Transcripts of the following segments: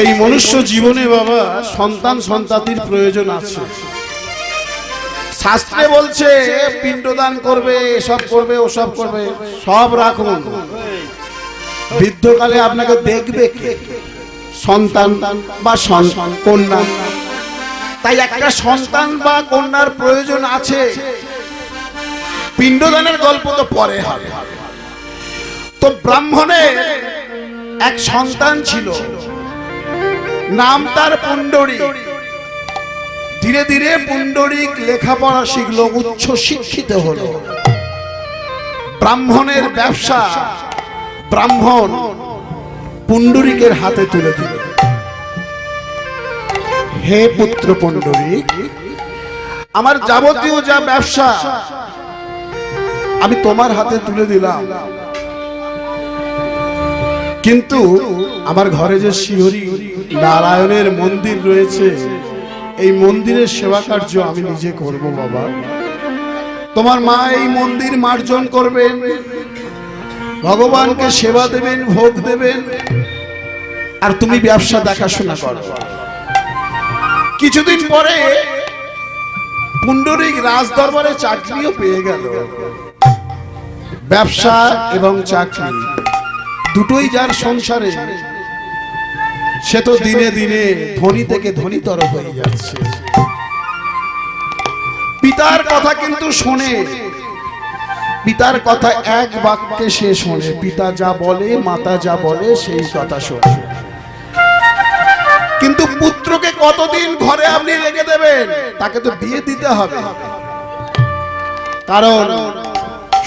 এই মনুষ্য জীবনে বাবা সন্তান সন্ততির প্রয়োজন আছে। শাস্ত্রে বলছে পিণ্ডদান করবে, এসব করবে, ওসব করবে, সব রাখুন, বৃদ্ধকালে আপনাকে দেখবে কে? সন্তান বা কন্যা। তাই একটা সন্তান বা কন্যার প্রয়োজন আছে। পিণ্ডদানের গল্প তো পরে হবে। তো ব্রাহ্মণের এক সন্তান ছিল, নাম তার পুণ্ডরীক। ধীরে ধীরে পুণ্ডরীক লেখাপড়া শিখলো, উচ্চ শিক্ষিত হলো। ব্রাহ্মণের ব্যবসা ব্রাহ্মণ পুণ্ডরীকের হাতে তুলে দিল। হে পুত্র পুণ্ডরীক, আমার যাবতীয় যা ব্যবসা আমি তোমার হাতে তুলে দিলাম, কিন্তু আমার ঘরে যে শ্রীহরি নারায়ণের মন্দির রয়েছে, এই মন্দিরের সেবা কার্য আমি নিজে করব বাবা। তোমার মা এই মন্দির মার্জন করবেন, ভগবানকে সেবা দেবেন, ভোগ দেবেন, আর তুমি ব্যবসা দেখাশোনা করো। কিছুদিন পরে পুণ্ডরীক রাজ দরবারে চাকরিও পেয়ে গেল। ব্যবসা এবং চাকরি দুটোই যার সংসারে, সে তো দিনে দিনে ধনী থেকে ধনীতর হয়ে যাচ্ছে। পিতার কথা কিন্তু শোনে, পিতার কথা এক বাক্যে সে শোনে। পিতা যা বলে, মাতা যা বলে, সেই কথা শোনে। কিন্তু পুত্রকে কতদিন ঘরে আপনি রেখে দেবেন? তাকে তো বিয়ে দিতে হবে, কারণ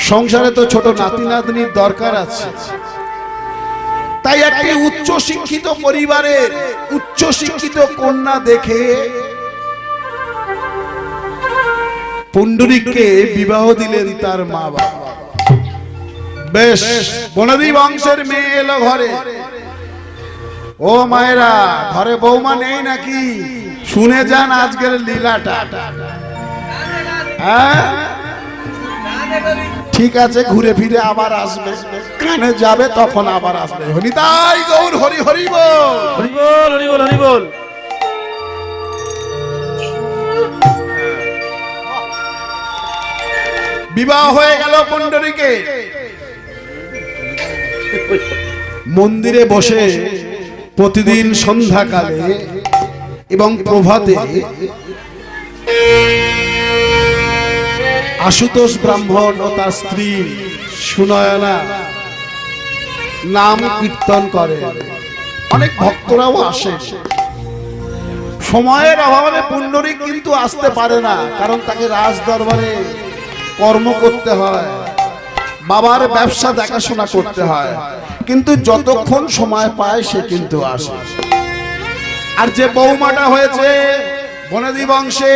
সংসারে তো ছোট নাতি নাতনির দরকার আছে। তাই একটি উচ্চ শিক্ষিত পরিবারের উচ্চ শিক্ষিত কন্যা দেখে পুণ্ডরীককে বিবাহ দিলেন তার মা বাবা। বেশ, বনদী বংশের মেয়ে এলো ঘরে। ও মায়েরা, ঘরে বৌমা নেই নাকি? শুনে যান আজকের লীলাটা। হ্যাঁ, ঠিক আছে, ঘুরে ফিরে আবার আসবে, কানে যাবে, তখন আবার আসবে। হরিতাই গৌর, হরি হরি বল, হরি বল, হরি বল, হরি বল। বিবাহ হয়ে গেল পুণ্ডরীকে। মন্দিরে বসে প্রতিদিন সন্ধ্যাকালে এবং প্রভাতে আশুতোষ ব্রাহ্মণ ও তার স্ত্রী সুনয়না নাম কীর্তন করে। অনেক ভক্তরাও আসে। সময়ের অভাবে পুণ্ডরীক কিন্তু আসতে পারে না, কারণ তাকে রাজ দরবারে কর্ম করতে হয়, বাবার ব্যবসা দেখাশোনা করতে হয়। কিন্তু যতক্ষণ সময় পায় সে কিন্তু আসে। আর যে বৌমাটা হয়েছে বনদী বংশে,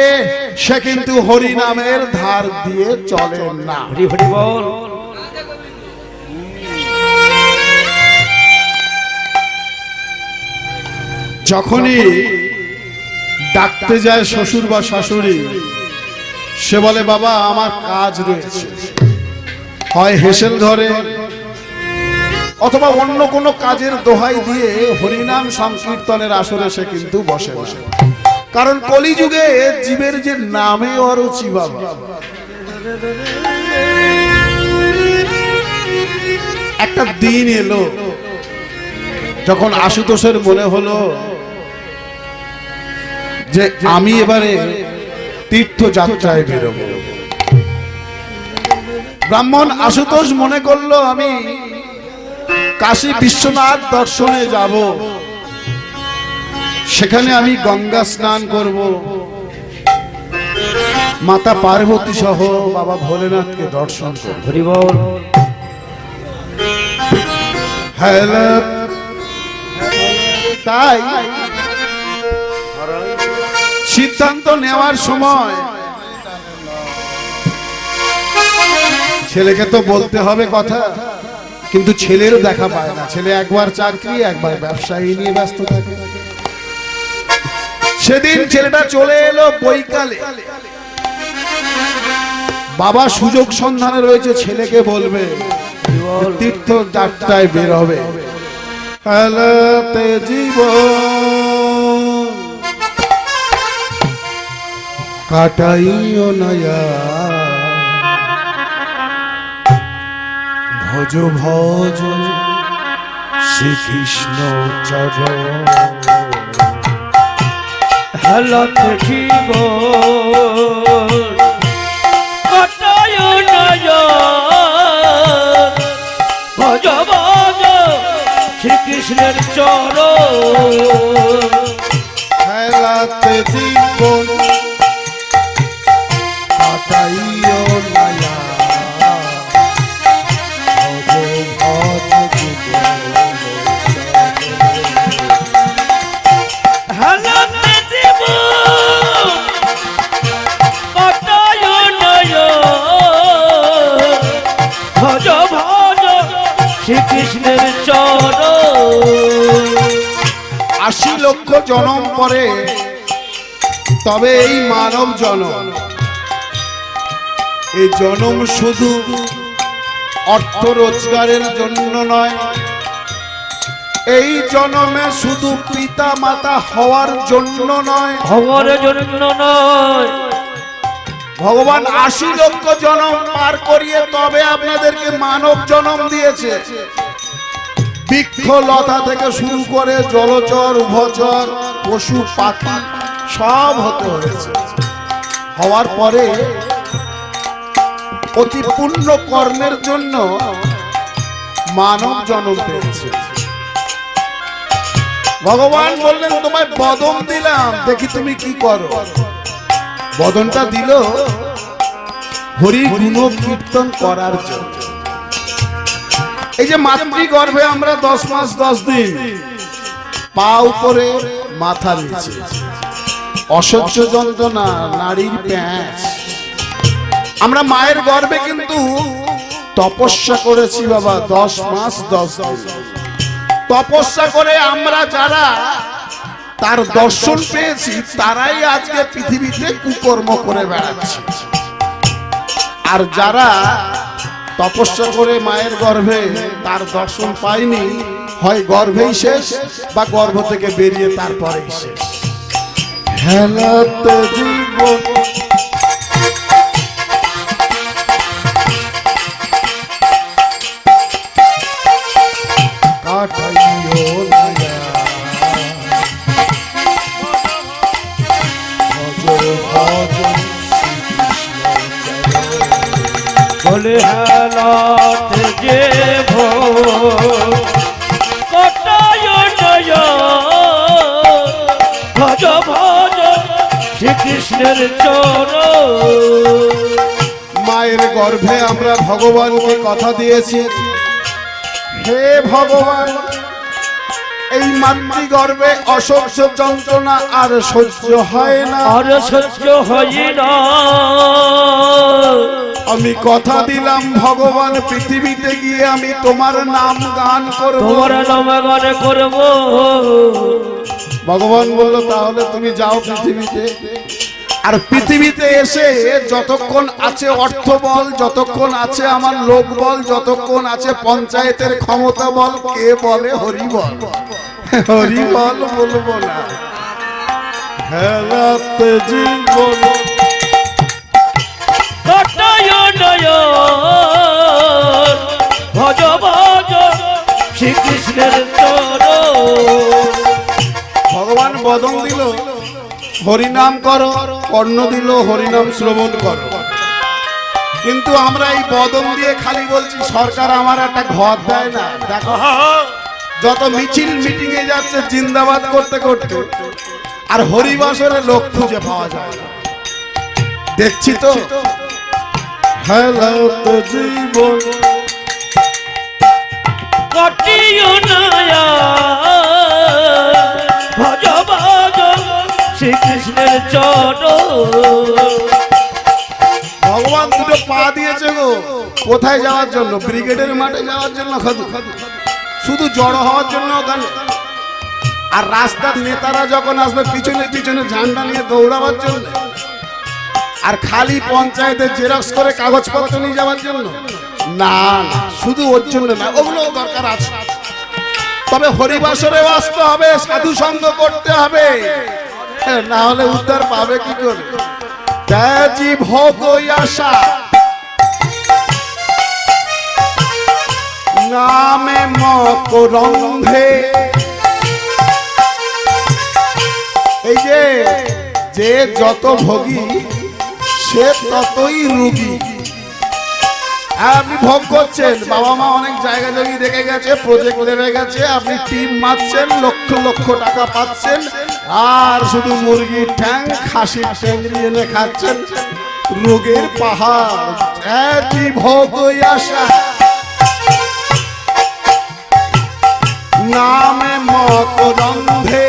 সে কিন্তু হরি নামের ধার দিয়ে চলে না। হরি হরি বল। যখনই ডাকতে যায় শ্বশুর বা শাশুড়ি, সে বলে বাবা আমার কাজ রয়েছে, হয় হেসেল ঘরে অথবা অন্য কোনো কাজের দোহাই দিয়ে হরিনাম সংকীর্তনের আসরে সে কিন্তু বসে বসে। কারণ কলিযুগে জীবের যে নামে অরুচি বাবা। একটা দিন এলো যখন আশুতোষের মনে হলো যে আমি এবারে তীর্থযাত্রায় বেরোবো। ব্রাহ্মণ আশুতোষ মনে করলো আমি কাশী বিশ্বনাথ দর্শনে যাব, সেখানে আমি গঙ্গা স্নান করব, মাতা পার্বতী সহ বাবা ভোলেনাথকে দর্শন করব। হরি বল। তাই সিদ্ধান্ত নেওয়ার সময় ছেলেকে তো বলতে হবে কথা, কিন্তু ছেলেরও দেখা পায় না। ছেলে একবার চাকরি, একবার ব্যবসায়ী নিয়ে ব্যস্ত থাকে। সেদিন ছেলেটা চলে এলো বৈকালে। বাবা সুযোগ সন্ধানে রয়েছে, ছেলেকে বলবে তীর্থ যাত্রায় বের হবে। জীবন কাটাইও নয়া ভজ ভজ শ্রীকৃষ্ণ চরণ হেলত জীব কটায় নয় ভজ ভজ শ্রীকৃষ্ণের চরণ হেলাতে জীবন কাটাইও নয়া ভজ ভজ হেলত জীব কটায় নয় ভজ ভজ শ্রীকৃষ্ণের চরণ ৮০ লক্ষ জনম পরে তবে এই মানব জনম, এই জনম শুধু অর্থ রোজগারের জন্য নয়, এই জনমে শুধু পিতা মাতা হওয়ার জন্য নয়, হওয়ার জন্য নয়, ভগবান ৮০ লক্ষ জনম পার করিয়ে তবে আপনাদেরকে মানব জনম দিয়েছে। বৃক্ষ লতা থেকে শুরু করে জলচর উভচর পশু পাখি সব হতে হয়েছে। হওয়ার পরে অতি পুণ্য কর্মের জন্য মানব জন্ম পেয়েছে। ভগবান বললেন তোমায় বদন দিলাম, দেখি তুমি কি করো। বদনটা দিল হরি গুণ কীর্তন করার জন্য। এই যে মাতৃ গর্ভে আমরা 10 মাস 10 দিন, পা উপরে মাথা নিচে, অসহ্য যন্ত্রণা, নারীর প্যাঁচ, আমরা মায়ের গর্ভে কিন্তু তপস্যা করেছি বাবা 10 মাস 10 দিন। তপস্যা করে আমরা যারা তার দর্শন পেয়েছি তারাই আজকে পৃথিবীতে কুকর্ম করে বেড়াচ্ছে। আর যারা তপস্যা করে মায়ের গর্ভে তার দর্শন পায়নি, হয় গর্ভেই শেষ বা গর্ভ থেকে বেরিয়ে তারপরেই শেষ। হেলাতে জীবন কাটাইও নয়া ভজ ভজ বলে হেলত যে কটায় নয় ভজ ভজ শ্রীকৃষ্ণের চরণ মায়ের গর্ভে আমরা ভগবানকে কথা দিয়েছি, হে ভগবান এই মাতৃ গর্ভে অসহ্য যন্ত্রণা আর সহ্য হয় না, আর সহ্য হয় না। আমি কথা দিলাম ভগবান পৃথিবীতে গিয়ে আমি তোমার নাম গান করব, তোমার নাম গান করব। ভগবান বলল তাহলে তুমি যাও পৃথিবীতে। আর পৃথিবীতে এসে যতক্ষণ আছে অর্থ বল, যতক্ষণ আছে আমার লোক বল, যতক্ষণ আছে পঞ্চায়েতের ক্ষমতা বল, কে বলে হরি বল, হরি বল বলবো না। হেলাতে জীবন কটায় নয় ভজ ভজ শ্রীকৃষ্ণের চরণ ভগবান বদন দিল হরিনাম করো, কর্ণ দিল হরিনাম শ্রবণ করো। কিন্তু আমরা এই বদন দিয়ে খালি বলছি সরকার আমার একটা ঘর দেয় না। দেখো যত মিছিল মিটিং এ যাচ্ছে জিন্দাবাদ করতে করতে, আর হরিবাসরে লোক খুঁজে পাওয়া যায় না। দেখছি তো হেলাতে জীবন কটিও নয় ভজ ভজ শ্রীকৃষ্ণের চরণ ভগবান দুটো পা দিয়েছে গো, কোথায় যাওয়ার জন্য? ব্রিগেডের মাঠে যাওয়ার জন্য, শুধু জড়ো হওয়ার জন্য ওখানে। আর রাস্তার নেতারা যখন আসবে পিছনে পিছনে ঝান্ডা নিয়ে দৌড়াবার জন্য, আর খালি পঞ্চায়েতে জেরক্স করে কাগজপত্র নিয়ে যাওয়ার জন্য না, না শুধু ওর জন্য না, ওগুলো দরকার আছে। তবে হরিবাসরেও আসতে হবে, সাধু সঙ্গ করতে হবে, না হলে উদ্ধার পাবে কি করে? ত্যাজি ভোগ আশা নামে মকরন্ধে। এই যে যত ভোগী সে ততই রোগী। আপনি ভোগ করছেন, বাবা মা অনেক জায়গা জমি রেখে গেছে, প্রজেক্ট লেগে গেছে, আপনি টিম মারছেন, লক্ষ লক্ষ টাকা পাচ্ছেন, আর শুধু মুরগির ঠ্যাং খাসির ঠ্যাং এনে খাচ্ছেন। রোগের পাহাড় একই ভোগ আশা নামে মকরন্ধে।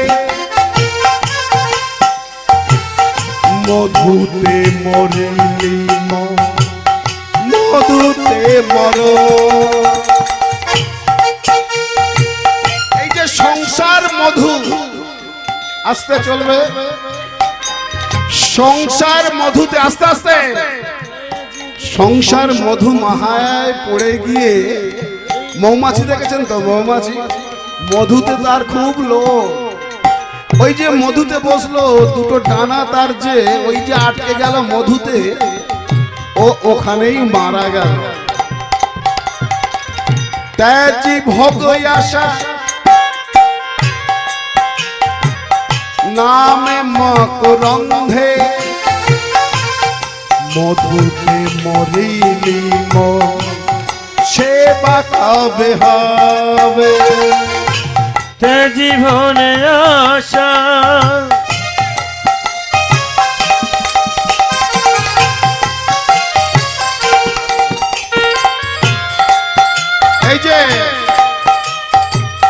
মধুতে মরিলি মধুতে মর। এই যে সংসার মধু, আস্তে চলবে সংসার মধুতে, আস্তে আস্তে সংসার মধু মাহায় পড়ে গিয়ে মৌমাছি দেখেছেন তো, মৌমাছি মধুতে তার খুব লোভ। ওই যে মধুতে বসলো, দুটো ডানা তার যে ওই যে আটকে গেল মধুতে, ও ওখানেই মারা গেল। ত্যাজি ভোগ আশা নামে মকরন্ধে। মধুতে মরিলি সেবা কবে হবে। তে জীবনে আশা এই যে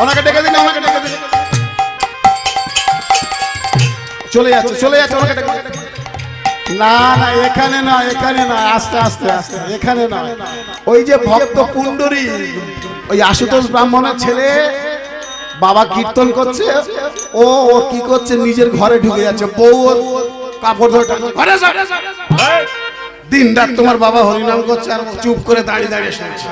ওনাকে ডেকে দিন, ওনাকে ডেকে দিন। চলে যাচ্ছে চলে যাচ্ছে, ওনাকে ডেকে দিন। না না এখানে না, এখানে না, আস্তে আস্তে আস্তে, এখানে না। ওই যে ভক্ত পুণ্ডরী, ওই আশুতোষ ব্রাহ্মণের ছেলে, বাবা কীর্তন করছে, ও ও কি করছে, নিজের ঘরে ঢুকে যাচ্ছে। বউ ওর কাপড় ধরে দিন রাত তোমার বাবা হরিনাম করছে, আর চুপ করে দাঁড়িয়ে দাঁড়িয়ে শুনছে।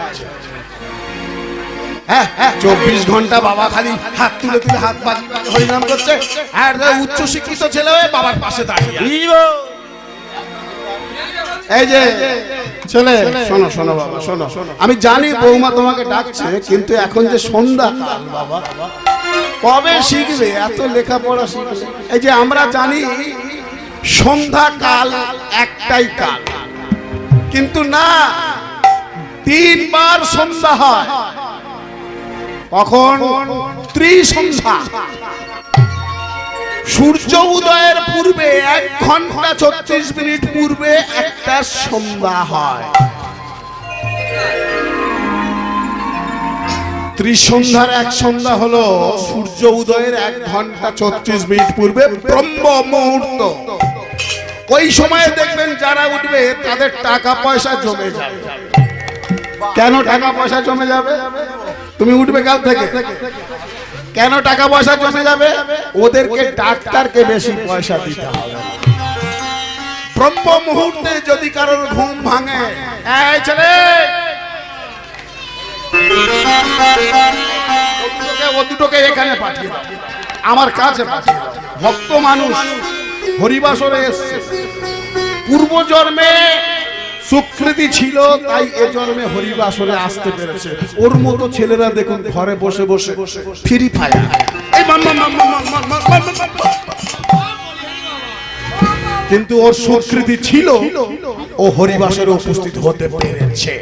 হ্যাঁ হ্যাঁ, 24 ঘন্টা বাবা খালি হাত তুলে তুলে হাত বাজি হরিনাম করছে, আর উচ্চ শিক্ষিত ছেলে হয়ে বাবার পাশে দাঁড়িয়ে। এই যে ছেলে, শোনো শোনো বাবা শোনো, আমি জানি বৌমা তোমাকে ডাকছে, কিন্তু এখন যে সন্ধ্যা কাল বাবা, কবে শিখবে এত লেখাপড়া শিখবে? এই যে আমরা জানি সন্ধ্যা কাল একটাই কাল, কিন্তু না, 3 বার সন্ধ্যা হয়। কখন? ত্রিসন্ধ্যা। সূর্য উদয়ের পূর্বে 1 ঘন্টা 36 মিনিট পূর্বে একটা সন্ধ্যা হয়। ত্রিসন্ধ্যার এক সন্ধ্যা হলো সূর্য উদয়ের 1 ঘন্টা 36 মিনিট পূর্বে ব্রহ্ম মুহূর্ত। ওই সময়ে দেখবেন যারা উঠবে তাদের টাকা পয়সা জমে যাবে। কেন টাকা পয়সা জমে যাবে? তুমি উঠবে কাল থেকে, কেন টাকা পয়সা জমে যাবে? ওদেরকে ডাক্তারকে বেশি পয়সা দিতে হবে। ব্রহ্ম মুহূর্তে যদি কারোর ঘুম ভাঙে, এই ছেলে ও দুটোকে এখানে পাঠিয়ে দাও, আমার কাছে পাঠিয়ে দাও। ভক্ত মানুষ হরিবাসরে এসছে, পূর্ব জন্মে সুকৃতি ছিল, তাই এ জন্মে হরিবাসরে আসতে পেরেছে। ওর মতো ছেলেরা দেখুন ঘরে বসে বসে ফ্রি ফায়ার, কিন্তু ওর সুকৃতি ছিল, ও হরিবাসরে উপস্থিত হতে পেরেছে।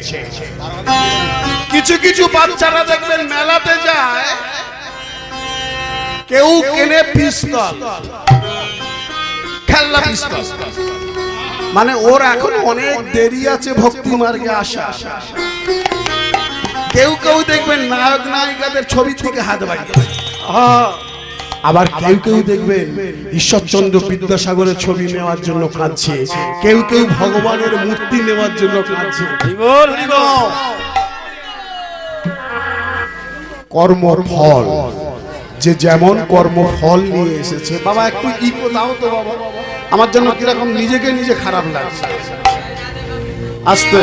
কিছু কিছু বাচ্চারা দেখবেন মেলাতে যায়, কেউ কেনে পিস্তল, খেলনা পিস্তল, মানে ওর এখন অনেক দেরি আছে ভক্তি মার্গে আসা। কেউ কেউ দেখবেন নায়ক নায়িকাদের ছবির দিকে হাত বাড়িয়ে, আবার কেউ কেউ দেখবেন ঈশ্বরচন্দ্র বিদ্যাসাগরের ছবি নেওয়ার জন্য কাঁদছে, কেউ কেউ ভগবানের মূর্তি নেওয়ার জন্য কাঁদছে। কর্মফল যে যেমন কর্মফল নিয়ে এসেছে। বাবা একটু ইকো দাও তো বাবা, আমার জন্য কিরকম নিজেকে নিজে খারাপ লাগছে। আস্তে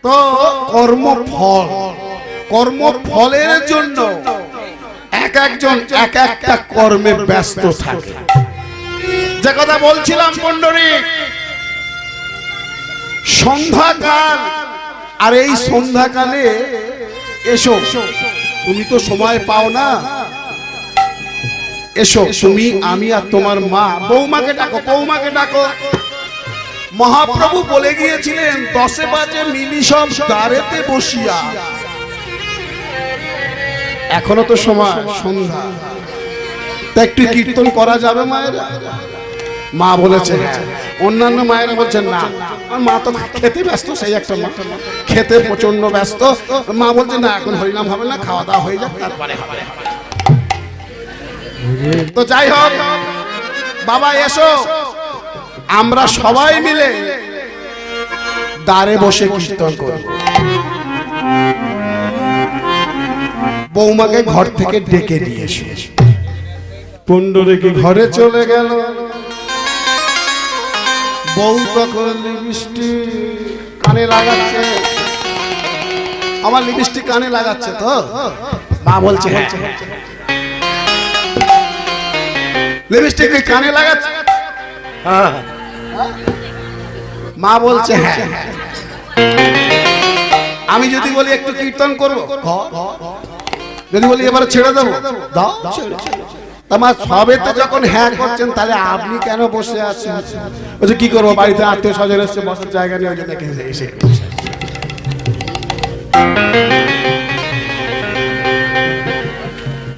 তো কর্মফল, কর্মফলের জন্য এক একজন এক একটা কর্মে ব্যস্ত থাকে। যে কথা বলছিলাম পুণ্ডরীক, সন্ধ্যাকাল, আর এই সন্ধ্যাকালে এসো, তুমি তো সময় পাও না, এসো তুমি, আমি আর তোমার মা। বৌমাকে ডাকো, বৌমাকে ডাকো। মহাপ্রভু বলে গিয়েছিলেন 10 বাজে মিলি সব দ্বারেতে বসিয়া। এখনো তো সময় সন্ধ্যা, তা একটু কীর্তন করা যাবে মায়েরা? মা বলেছে হ্যাঁ। অন্যান্য মায়েরা বলছেন না, মা তো খেতে ব্যস্ত, সেই একটা মা খেতে প্রচন্ড ব্যস্ত। মা বলছে না, এখন হরিনাম হবে না, খাওয়া দাওয়া হয়ে যাক তারপরে হবে। তো যাই হোক, বাবা এসো, আমরা সবাই মিলে দ্বারে বসে কীর্তন করব। বৌমাকে ঘর থেকে ডেকে নিয়ে এসো। পুণ্ডরীক ঘরে চলে গেল। বউ তখন লিপস্টিক কানে লাগাচ্ছে। আমার লিপস্টিক কানে লাগাচ্ছে তো? মা বলছে হ্যাঁ। লিপস্টিক কানে লাগাচ্ছে? মা বলছে হ্যাঁ। আমি যদি বলি একটু কীর্তন করবো, যদি বলি এবার ছেড়ে দেবো, দাও। আমার সবেতে যখন হ্যাঁ করছেন, তাহলে আপনি কেন বসে আছেন? বলছে কি করবো, বাড়িতে আত্মীয় স্বজন এসছে, বসার জায়গা নেই, ওই জন্য এসে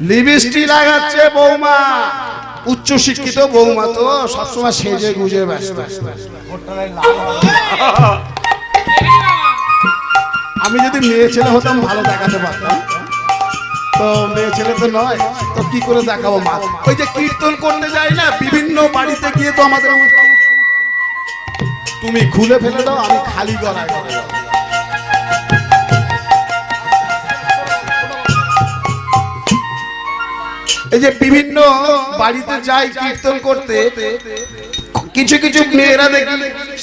লিপস্টিক লাগাচ্ছে বৌমা। উচ্চ শিক্ষিত বৌমা তো সবসময় সেজে গুজে ব্যস্ত। আমি যদি মেয়ে ছেলে হতাম ভালো দেখাতে পারতাম, তো মেয়ে ছেলে তো নয়, তো কি করে দেখাবো মা? ওই যে কীর্তন করতে যাই না বিভিন্ন বাড়িতে গিয়ে, তো আমাদের তুমি খুলে ফেলে দাও, আমি খালি গলায় করে দাও। এই যে বিভিন্ন বাড়িতে যাই কীর্তন করতে, কিছু কিছু মেয়েরা দেখি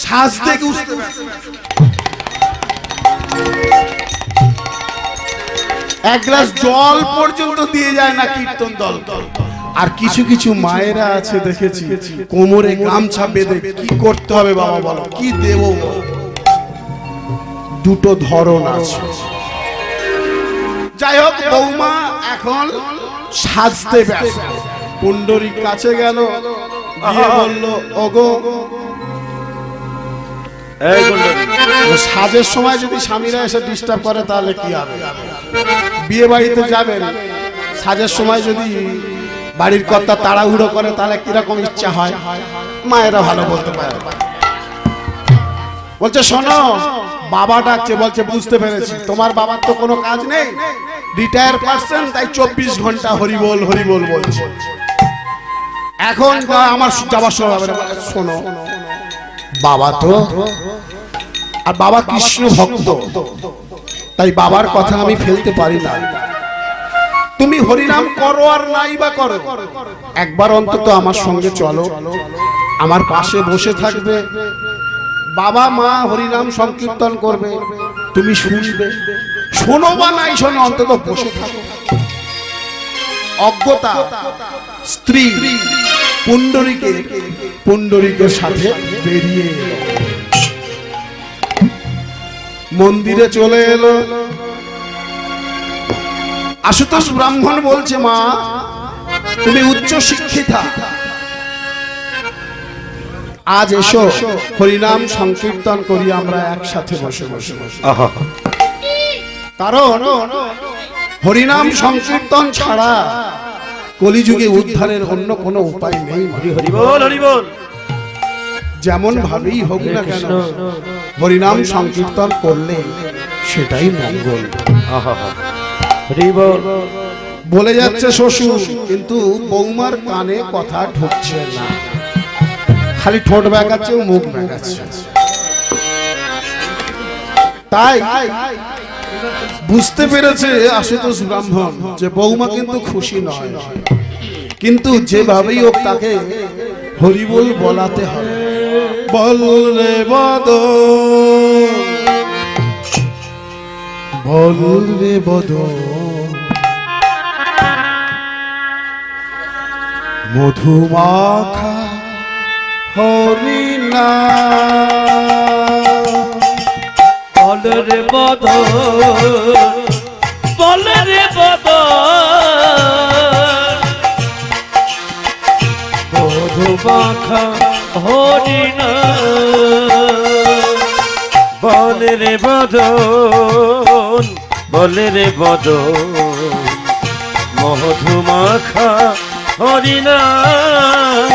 সাজতে গুজতে এক গ্লাস জল পর্যন্ত দিয়ে যায় না কীর্তন দল। আর কিছু কিছু মায়েরা আছে দেখেছি, কোমরে গামছা বেঁধে কি করতে হবে বাবা বলো, কি দেব? দুটো ধরন আছে। যাই হোক, বৌমা এখন সাজতে ব্যস্ত। পুণ্ডরীক কাছে গেল, গিয়ে বলল ওগো, সাজের সময় যদি স্বামীরা এসে ডিস্টার্ব করে তাহলে কি হবে? বিয়ে বাড়িতে যাবেন, সাজের সময় যদি বাড়ির কর্তা তাড়াহুড়ো করে তাহলে কিরকম ইচ্ছা হয়? মায়েরা ভালো বলতে পারে। বলছে শোনো, বাবা ডাকছে। বলছে বুঝতে পেরেছি, তোমার বাবার তো কোনো কাজ নেই, রিটায়ার পারসন, তাই 24 ঘন্টা হরিবোল হরিবোল বলছে। এখন আমার যাবার সময় হবে না। শোনো, বাবা তো, আর বাবা কৃষ্ণ ভক্ত, তাই বাবার কথা আমি ফেলতে পারি না। তুমি হরিনাম করো আর নাই বা করো, একবার অন্তত আমার সঙ্গে চলো, আমার পাশে বসে থাকবে। বাবা মা হরিনাম সংকীর্তন করবে, তুমি শুনবে, শোনো বা নাই শোনো, অন্তত বসে থাকো। অজ্ঞতা স্ত্রী পুণ্ডরীকের সাথে বেরিয়ে এলো, মন্দিরে চলে এলো। আশুতোষ ব্রাহ্মণ বলছে মা, তুমি উচ্চ শিক্ষিতা, আজ এসো হরিনাম সংকীর্তন করি আমরা একসাথে বসে বসে। কারণ হরিনাম সংকীর্তন ছাড়া কলিযুগে উদ্ধারের অন্য কোনো উপায় নেই। যেমন ভাবেই হোক না কেন, হরিনাম সংকীর্তন করলে সেটাই মঙ্গল। বলে যাচ্ছে শ্বশুর, কিন্তু বৌমার কানে কথা ঢুকছে না, খালি ঠোঁট বেঁকাচ্ছে, মুখ বেঁকাচ্ছে। তাই বুঝতে পেরেছে আশুতোষ ব্রাহ্মণ যে বৌমা কিন্তু খুশি নয়, কিন্তু যেভাবেই হোক তাকে হরিবোল বলাতে হবে। বল রে বদ, বল রে বদ, মধুমাখা হরি নাম। বলে রে বদন বলে রে বদন মধু মাখা হরি নাম। বলে রে বদন বলে রে বদন মধু মাখা হরি নাম।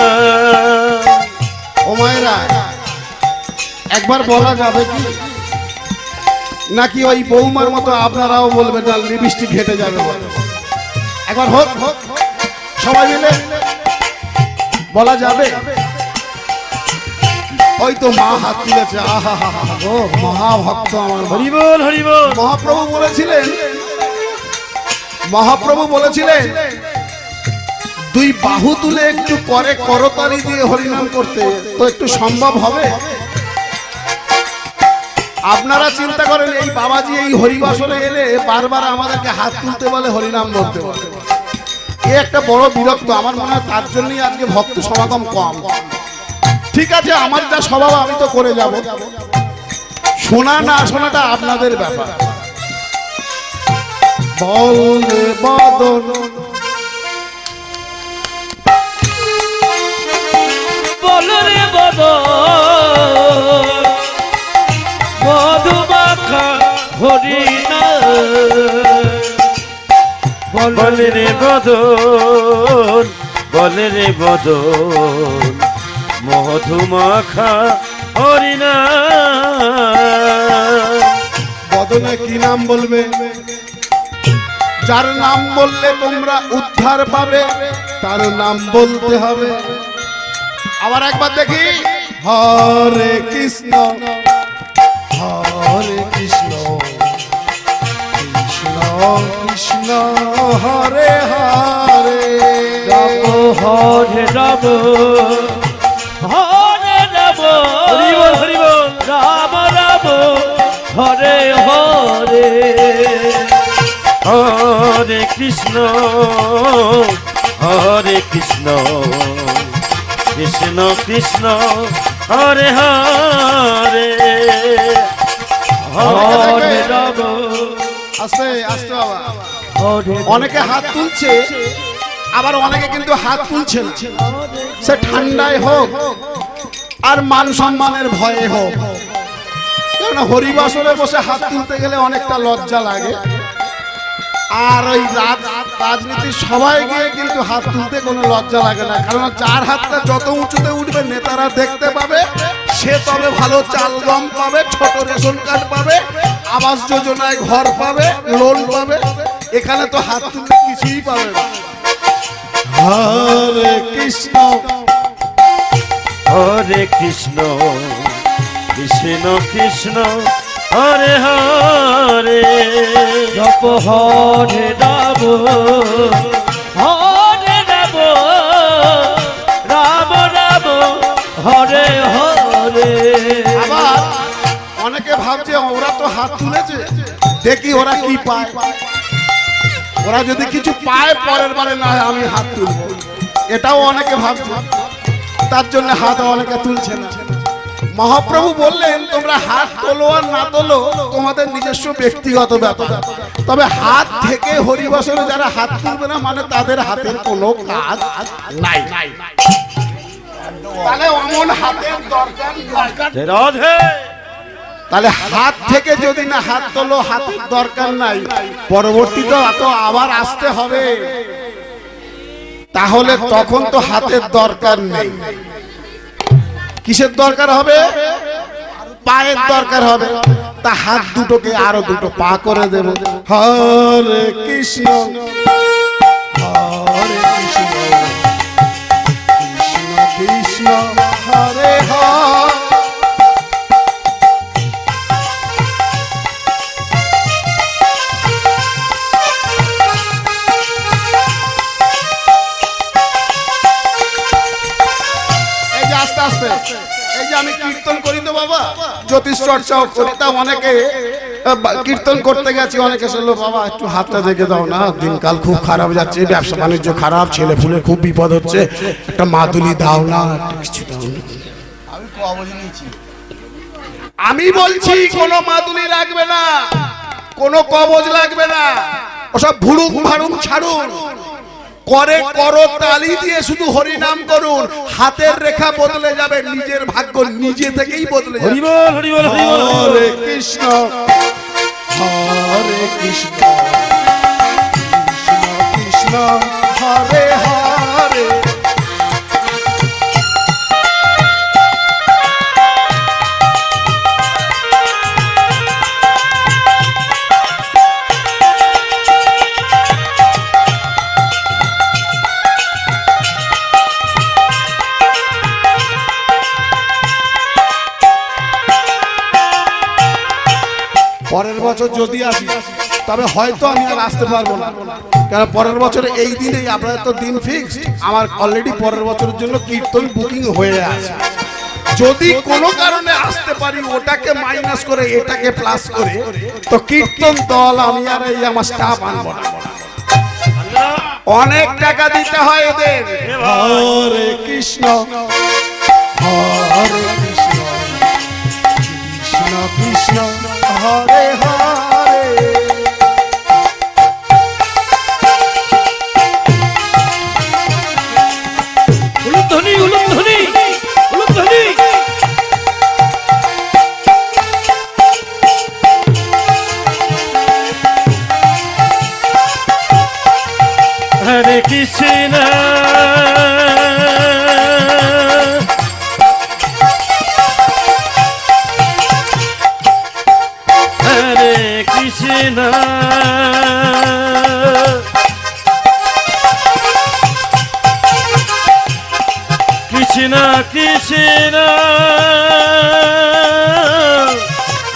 ও মায়েরা, একবার বলা যাবে কি? নাকি ওই বৌমার মতো আপনারাও বলবেন না লিপস্টিক ঘেটে যাবে বলে? একবার হোক হোক সবাই মিলে বলা যাবে? ওই তো মা হাত তুলেছে, আহা হা হা গো, মহাভক্ত আমার মা। হরি বল হরি বল। মহাপ্রভু বলেছিলেন দুই বাহু তুলে একটু করে করতালি দিয়ে হরিনাম করতে, তো একটু সম্ভব হবে? আপনারা চিন্তা করেন, এই বাবাজি এই হরিবাসনে এলে বারবার আমাদেরকে হাত তুলতে বলে, হরিনাম বলতে বলে। এ একটা বড় বিরক্ত। আমার মনে হয় তার জন্যই আজকে ভক্ত সমাগম কম। ঠিক আছে, আমার যা স্বভাব আমি তো করে যাব, শোনা না শোনাটা আপনাদের ব্যাপার। বলে বদন বলে রে বদন মধু মাখা হরি নাম। বলে রে বদন বলে রে বদন মধু মাখা হরি নাম। বদনে কি নাম বলবে? যার নাম বললে তোমরা উদ্ধার পাবে তার নাম বলতে হবে। আবার একবার দেখি, হরে কৃষ্ণ হরে কৃষ্ণ কৃষ্ণ কৃষ্ণ হরে হরে, রাম হরে রাম হরে রাম হরি বল হরি বল। রাম রাম হরে হরে হরে কৃষ্ণ হরে কৃষ্ণ কৃষ্ণ কৃষ্ণ হরে হরে হরে রাম আস্তে আস্তে বাবা। হরে অনেকে হাত তুলছে, আবার অনেকে কিন্তু হাত তুলছে না। সে ঠান্ডায় হোক আর মান সম্মানের ভয়ে হোক, কারণ হরিবাসরে বসে হাত তুলতে গেলে অনেকটা লজ্জা লাগে। আর ওই রাজনীতির সবাই গিয়ে কিন্তু হাত তুলতে কোনো লজ্জা লাগে না, কারণ যার হাতটা যত উঁচুতে উঠবে নেতারা দেখতে পাবে, সে তবে ভালো চাল গম পাবে, ছোট রেশন কার্ড পাবে, আবাস যোজনায় ঘর পাবে, লোন পাবে। এখানে তো হাত তুলতে কিছুই পাবে না। হরে কৃষ্ণ হরে কৃষ্ণ কৃষ্ণ কৃষ্ণ হরে হরে জপ হরে রাম হরে রাম রাম রাম হরে হরে। আবার অনেকে ভাবছে ওরা তো হাত তুলেছে, দেখি ওরা কি পায়। ওরা যদি কিছু পায় পরের বারে না হয় আমি হাত তুলব, এটাও অনেকে ভাবছে। তার জন্য হাত অনেকে তুলছে না। মহাপ্রভু বললেন তোমরা হাত তোলো আর না তোলো তোমাদের নিজস্ব ব্যক্তিগত ব্যাপার, তবে হাত থেকে হরিবাসনে যারা হাত তুলবে না মানে তাদের হাতের কোনো কাজ নাই। তাহলে অমন হাতের দরকার রাধে। তাহলে হাত থেকে যদি না হাত তোলো, হাতের দরকার নাই, পরবর্তীতে তো আবার আসতে হবে, তাহলে তখন তো হাতের দরকার নেই। কিসের দরকার হবে? পায়ের দরকার হবে। তা হাত দুটোকে আরো দুটো পা করে দেব। হরে কৃষ্ণ হরে কৃষ্ণ কৃষ্ণ কৃষ্ণ হরে হরে। এই যে আমি কীর্তন করি তো বাবা, জ্যোতিষ চর্চাও করি, তা অনেকে কীর্তন করতে গেছি, অনেকে বললো বাবা একটু হাতটা দেখে দাও না, দিনকাল খুব খারাপ যাচ্ছে, ব্যবসা বাণিজ্য খারাপ, ছেলে ফুলের খুব বিপদ হচ্ছে, একটা মাদুলি দাও না, একটা কিছু দাও না। আমি বলছি কোনো মাদুলি লাগবে না, কোনো কবজ লাগবে না, ওসব ভুড়ুক ভাড়ুক ছাড়ুন, করে করো তালি দিয়ে শুধু হরি নাম করুন, হাতের রেখা বদলে যাবে, নিজের ভাগ্য নিজে থেকেই বদলে যাবে। হরি বল হরি বল হরি বল হরে কৃষ্ণ হরে কৃষ্ণ কৃষ্ণ কৃষ্ণ হরে হরে। পরের বছর যদি আসি তবে হয়তো আমি আর আসতে পারবো না, কারণ পরের বছরে এই দিনেই আপনাদের তো দিন ফিক্সড, আমার অলরেডি পরের বছরের জন্য কীর্তন বুকিং হয়ে আছে। যদি কোনো কারণে আসতে পারি ওটাকে মাইনাস করে এটাকে প্লাস করে, তো কীর্তন দল আমি আর এই আমার স্টাফ আনবো না, অনেক টাকা দিতে হয় এদের। হরে কৃষ্ণ হরে কৃষ্ণ কৃষ্ণ কৃষ্ণ হরে হরে। উলুধ্বনি উলুধ্বনি উলুধ্বনি। হরে কৃষ্ণ কৃষ্ণ কৃষ্ণ কৃষ্ণ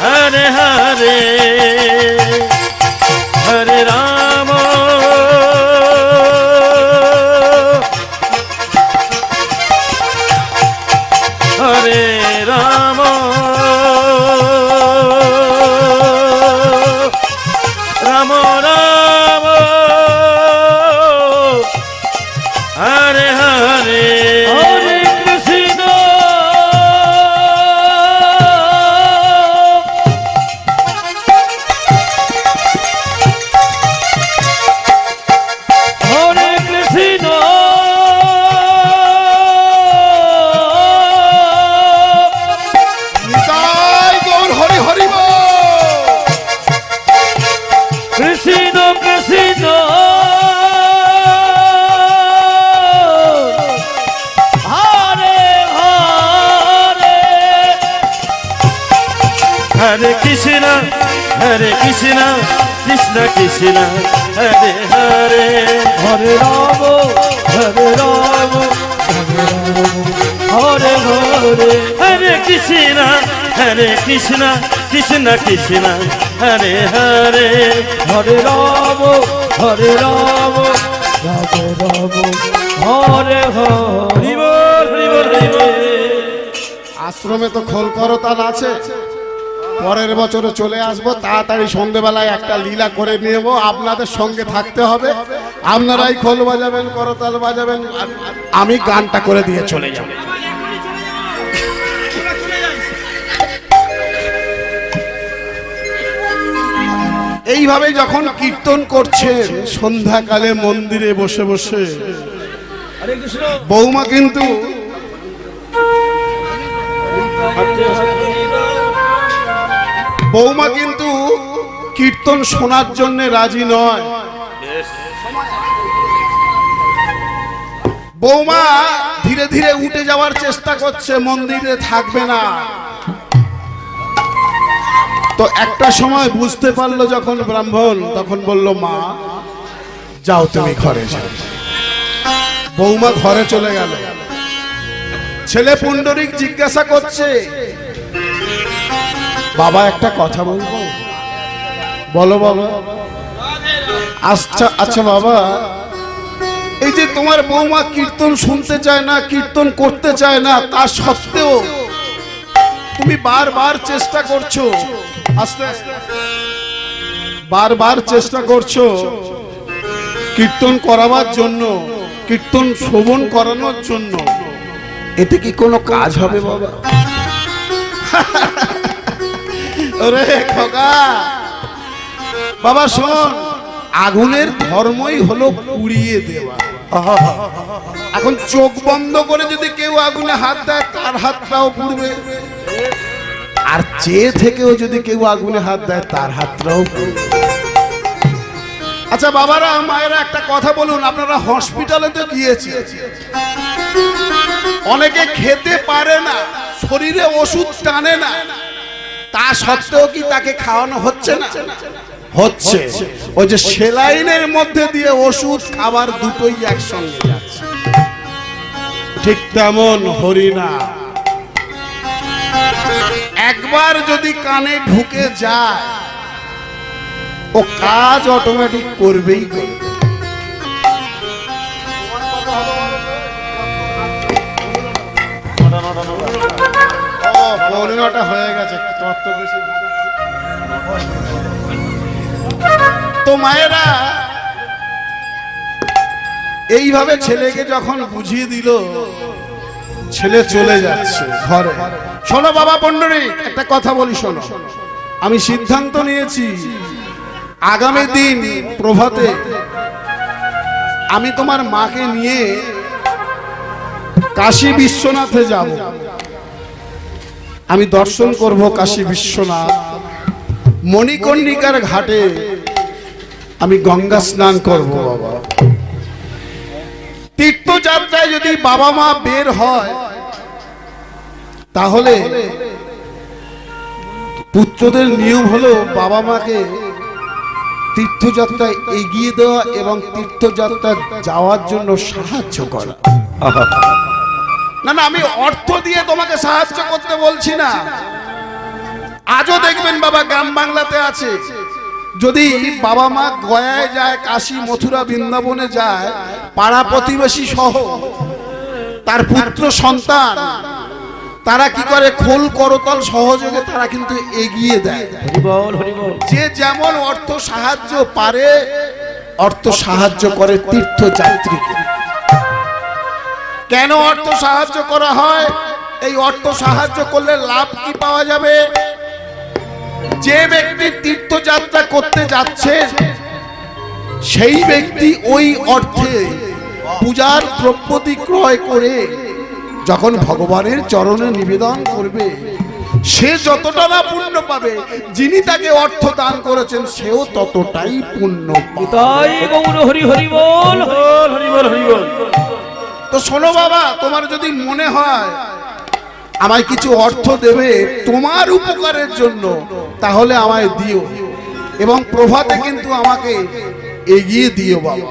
হরে হরে হরে রাম হরে রাম রাম রাম হরে হরে হরে কৃষ্ণ হরে কৃষ্ণ নিতাই গৌর হরি হরি বল। কৃষ্ণ কৃষ্ণ হরে হরে হরে কৃষ্ণ কৃষ্ণ কৃষ্ণ হরে হরে হরে রাম হরে হরে হরে কৃষ্ণ কৃষ্ণ কৃষ্ণ হরে হরে হরে রাম রাম হরে হরি বল হরি বল হরি বল। আশ্রমে তো খোল করতাল আছে, পরের বছরে চলে আসবো, তাড়াতাড়ি সন্ধ্যেবেলায় একটা লীলা করে নেব, আপনাদের সঙ্গে থাকতে হবে, আপনারাই খোল বাজাবেন করতাল বাজাবেন, আর আমি গানটা করে দিয়ে চলে যাব। এইভাবে যখন কীর্তন করছেন সন্ধ্যাকালে মন্দিরে বসে বসে, হরে কৃষ্ণ বৌমা কিন্তু কীর্তন শোনার জন্য রাজি নয়। বৌমা ধীরে ধীরে উঠে যাওয়ার চেষ্টা করছে, মন্দিরে থাকবে না। তো একটা সময় বুঝতে পারলো যখন ব্রাহ্মণ, তখন বলল, মা যাও তুমি ঘরে যাও। বৌমা ঘরে চলে গেল। ছেলে পুণ্ডরিক জিজ্ঞাসা করছে, বাবা একটা কথা বলবো? বলো বাবা। আচ্ছা আচ্ছা বাবা, এই যে তোমার বৌমা কীর্তন শুনতে চায় না, কীর্তন করতে চায় না, তা সত্ত্বেও তুমি বারবার চেষ্টা করছো, আস্তে বারবার চেষ্টা করছো কীর্তন করাবার জন্য, কীর্তন শ্রবণ করানোর জন্য, এতে কি কোনো কাজ হবে বাবা? ওরে খোকা, বাবা শোন, আগুনের ধর্মই হলো পুড়িয়ে দেওয়া। এখন চোখ বন্ধ করে যদি কেউ আগুনে হাত দেয় তার হাতটাও পুড়বে, আর চেয়ে থেকেও যদি কেউ আগুনে হাত দেয় তার হাতটাও পুড়বে। আচ্ছা বাবারা মায়েরা একটা কথা বলুন, আপনারা হসপিটালে তো গিয়েছে, অনেকে খেতে পারে না, শরীরে ওষুধ টানে না, তা সত্ত্বেও কি তাকে খাওয়ানো হচ্ছে না? হচ্ছে। ওই যে সেলাইনের মধ্যে দিয়ে ওষুধ খাবার দুটোই একসঙ্গে যাচ্ছে। ঠিক তেমন হরিনাম একবার যদি কানে ঢুকে যায় ও কাজ অটোমেটিক করবেই করবে। পৌনে 9টা হয়ে গেছে, তো মায়েরা এইভাবে ছেলেকে যখন বুঝিয়ে দিল, ছেলে চলে যাচ্ছে ঘরে। শোনো বাবা পণ্ডরিক, একটা কথা বলি শোনো, আমি সিদ্ধান্ত নিয়েছি আগামী দিন প্রভাতে আমি তোমার মাকে নিয়ে কাশী বিশ্বনাথে যাব। আমি দর্শন করব কাশী বিশ্বনাথ, মণিকর্ণিকার ঘাটে আমি গঙ্গা স্নান করব। বাবা তীর্থযাত্রায় যদি বাবা মা বের হয় তাহলে পুত্রদের নিয়ম হলো বাবা মাকে তীর্থযাত্রায় এগিয়ে দেওয়া এবং তীর্থযাত্রা যাওয়ার জন্য সাহায্য করা। না না, আমি অর্থ দিয়ে তোমাকে সাহায্য করতে বলছি না। আজও দেখবেন বাবা গ্রাম বাংলাতে আছে, যদি বাবা মা গয়ায় যায়, কাশী মথুরা বৃন্দাবনে যায়, পাড়া প্রতিবেশী সহ তার পুত্র সন্তান তারা কি করে, খোল করতল সহযোগে তারা কিন্তু এগিয়ে দেয়। যে যেমন অর্থ সাহায্য পারে অর্থ সাহায্য করে তীর্থযাত্রীকে। কেন অর্থ সাহায্য করা হয়? এই অর্থ সাহায্য করলে লাভ কি পাওয়া যাবে? যে ব্যক্তি তীর্থযাত্রা করতে যাচ্ছে সেই ব্যক্তি ওই অর্থে পূজার দ্রব্যাদি ক্রয় করে যখন ভগবানের চরণে নিবেদন করবে, সে যতটা না পুণ্য পাবে, যিনি তাকে অর্থ দান করেছেন সেও ততটাই পুণ্য পাবে। তো শোনো বাবা, তোমার যদি মনে হয় আমায় কিছু অর্থ দেবে তোমার উপকারের জন্য, তাহলে আমায় দিও, এবং প্রভাতে কিন্তু আমাকে এগিয়ে দিও বাবা।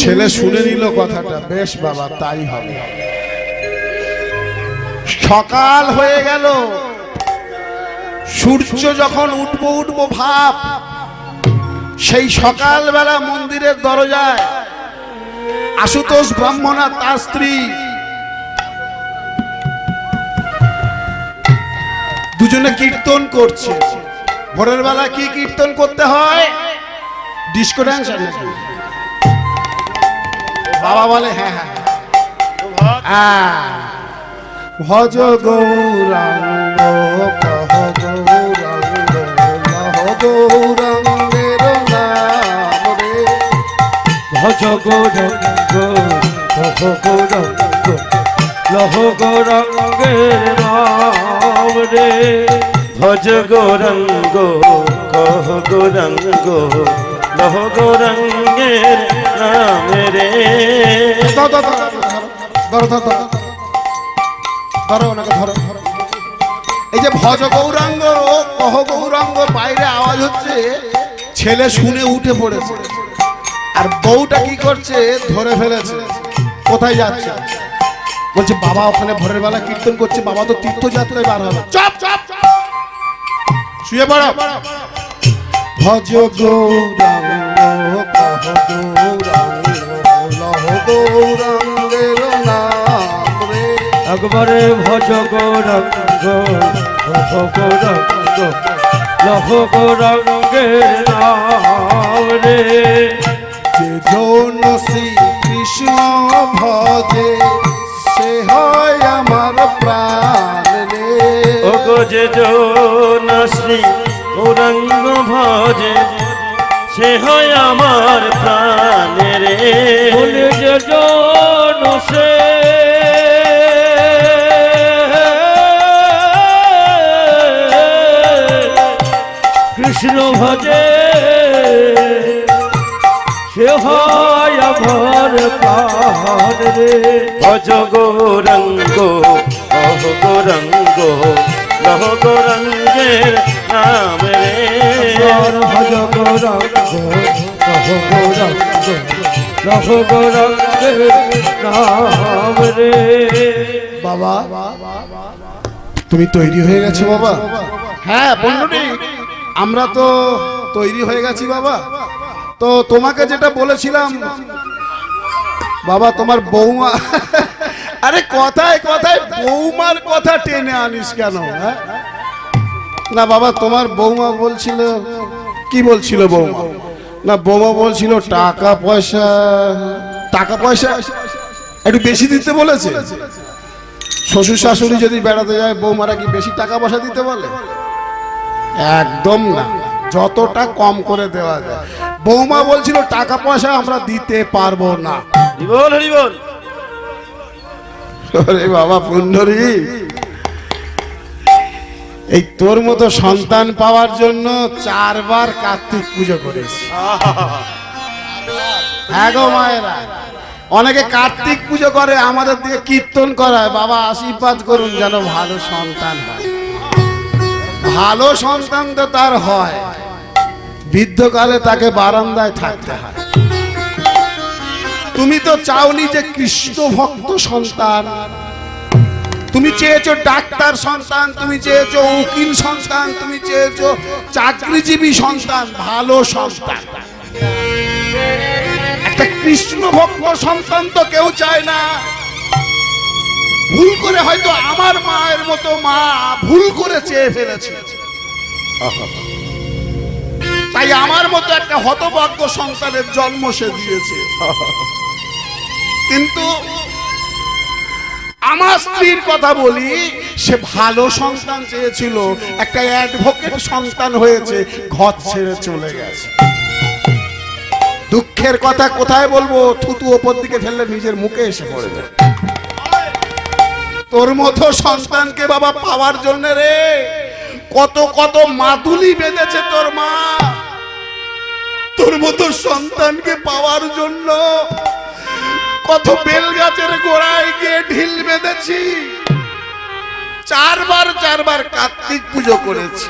ছেলে শুনে নিল কথাটা, বেশ বাবা তাই হবে। সকাল হয়ে গেল, সূর্য যখন উঠবো ভাব, সেই সকালবেলা মন্দিরের দরজায় আশুতোষ ব্রাহ্মণ আর তার স্ত্রী দুজনে কীর্তন করছে। ভোরের বেলা কি কীর্তন করতে হয়? ডিস্কো ডান্স নাকি? বাবা বলে হ্যাঁ হ্যাঁ, ভজ গৌরাঙ্গ কহ গৌরাঙ্গ লহ গৌরাঙ্গের নাম রে, ভজ গৌরাঙ্গ কহ গৌরাঙ্গ লহ গৌরাঙ্গের নাম রে, ভজ গৌরাঙ্গ কহ গৌরাঙ্গ লহ গৌরাঙ্গের নাম রে। ধরো ওনাকে, ধরো। এই যে ভজ গৌরাঙ্গ কহ গৌরাঙ্গ বাইরে আওয়াজ হচ্ছে, ছেলে শুনে উঠে পড়েছে, আর বউটা কি করছে, ধরে ফেলেছে। কোথায় যাচ্ছে? বলছে বাবা ওখানে ভোরের বেলা কীর্তন করছে, বাবা তো তীর্থযাত্রায় বার হবে। চপ চপ শুয়ে পড়ো। ভজ গৌরাঙ্গ কহ গৌরাঙ্গ লহ গৌরাঙ্গের নাম রে, একবারে ভজ গৌরাঙ্গ কহ গৌরাঙ্গ লহ গৌরাঙ্গের নাম রে। যে জন শ্রী কৃষ্ণ ভজে সে হয় আমার আমার প্রাণের বলে যে জন সে কৃষ্ণ ভজে সে হয় আমার প্রাণ রে। ভজ গৌরঙ্গ অহ গৌরঙ্গ লহ গৌরঙ্গের নাম রে ভজ গৌরঙ্গ রহ গৌরঙ্গ রহ গৌরঙ্গের নাম রে। বাবা তুমি তৈরি হয়ে গেছো বাবা? হ্যাঁ পণ্ডিত, আমরা তো তৈরি হয়ে গেছি বাবা। তো তোমাকে যেটা বলেছিলাম বাবা, তোমার বৌমা আরে কথায় কথায় বৌমার কথা টেনে আনিস কেন? হ্যাঁ না বাবা, তোমার বৌমা বলছিল, কি বলছিল বৌমা? না বৌমা বলছিল টাকা পয়সা একটু বেশি দিতে বলেছে। শ্বশুর শাশুড়ি যদি বেড়াতে যায় বৌমারা কি বেশি টাকা পয়সা দিতে বলে? একদম না, যতটা কম করে দেওয়া যায়। বৌমা বলছিল টাকা পয়সা আমরা দিতে পারবো না। হরিবল হরিবল। আরে বাবা পুণ্ডরী, এই তোর মতো সন্তান পাওয়ার জন্য 4 বার কার্তিক পুজো করেছি। হ্যাঁ গো মায়েরা, অনেকে কার্তিক পুজো করে, আমাদের দিকে কীর্তন করায়। বাবা আশীর্বাদ করুন যেন ভালো সন্তান হয়। ভালো সন্তান তো তার হয়, বৃদ্ধকালে তাকে বারান্দায় থাকতে হয়। তুমি তো চাওনি যে কৃষ্ণ ভক্ত সন্তান, তুমি চেয়েছো ডাক্তার সন্তান, তুমি চেয়েছো উকিল সন্তান, তুমি চেয়েছো চাকরিজীবী সন্তান, ভালো সন্তান। একটা কৃষ্ণ ভক্ত সন্তান তো কেউ চায় না। ভুল করে হয়তো আমার মায়ের মতো মা ভুল করে চেয়ে ফেলেছে, তাই আমার মতো একটা হতভাগ্য সন্তানের জন্ম সে দিয়েছে। কিন্তু আমার স্ত্রীর কথা বলি, সে ভালো সন্তান চেয়েছিল, একটা অ্যাডভোকেট সন্তান হয়েছে, ঘর ছেড়ে চলে গেছে। দুঃখের কথা কোথায় বলবো, থুতু ওপর দিকে ফেললে নিজের মুখে এসে পড়বে। তোর মতো সন্তানকে বাবা পাওয়ার জন্য রে কত কত মাদুলি বেঁধেছে তোর মা। তোর মতো সন্তানকে পাওয়ার জন্য কত বেল গাছের গোড়ায় গিয়ে ঢিল বেঁধেছি। 4 বার কার্তিক পুজো করেছি।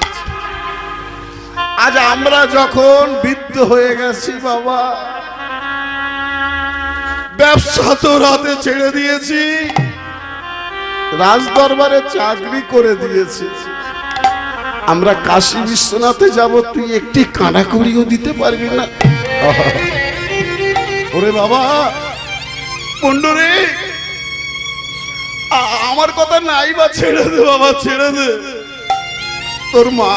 আজ আমরা যখন বৃদ্ধ হয়ে গেছি বাবা, ব্যবসা তো রাতে ছেড়ে দিয়েছি, রাজদরবারে চাকরি করে দিয়েছি। আমরা কাশী বিশ্বনাথে যাব, তুই একটি কানাকড়িও দিতে পারবি না। ওরে বাবা পণ্ডরে, আমার কথা নাই বা ছেড়ে দে বাবা, ছেড়ে দে। তোর মা,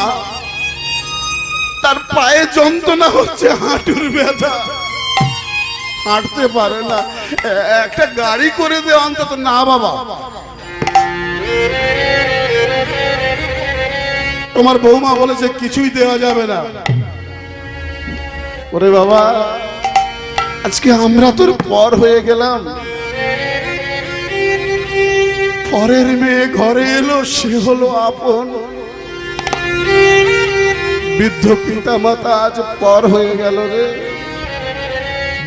তার পায়ে যন্ত্রণা হচ্ছে, হাঁটুর ব্যথা, হাঁটতে পারে না, একটা গাড়ি করে দে অন্তত। না বাবা, তোমার বৌমা বলেছে কিছুই দেওয়া যাবে না। ওরে বাবা, আজকে আমরা তোর পর হয়ে গেলাম। পরের মেয়ে ঘরে এলো, সে হলো আপন। বৃদ্ধ পিতা মাতা আজ পর হয়ে গেল রে।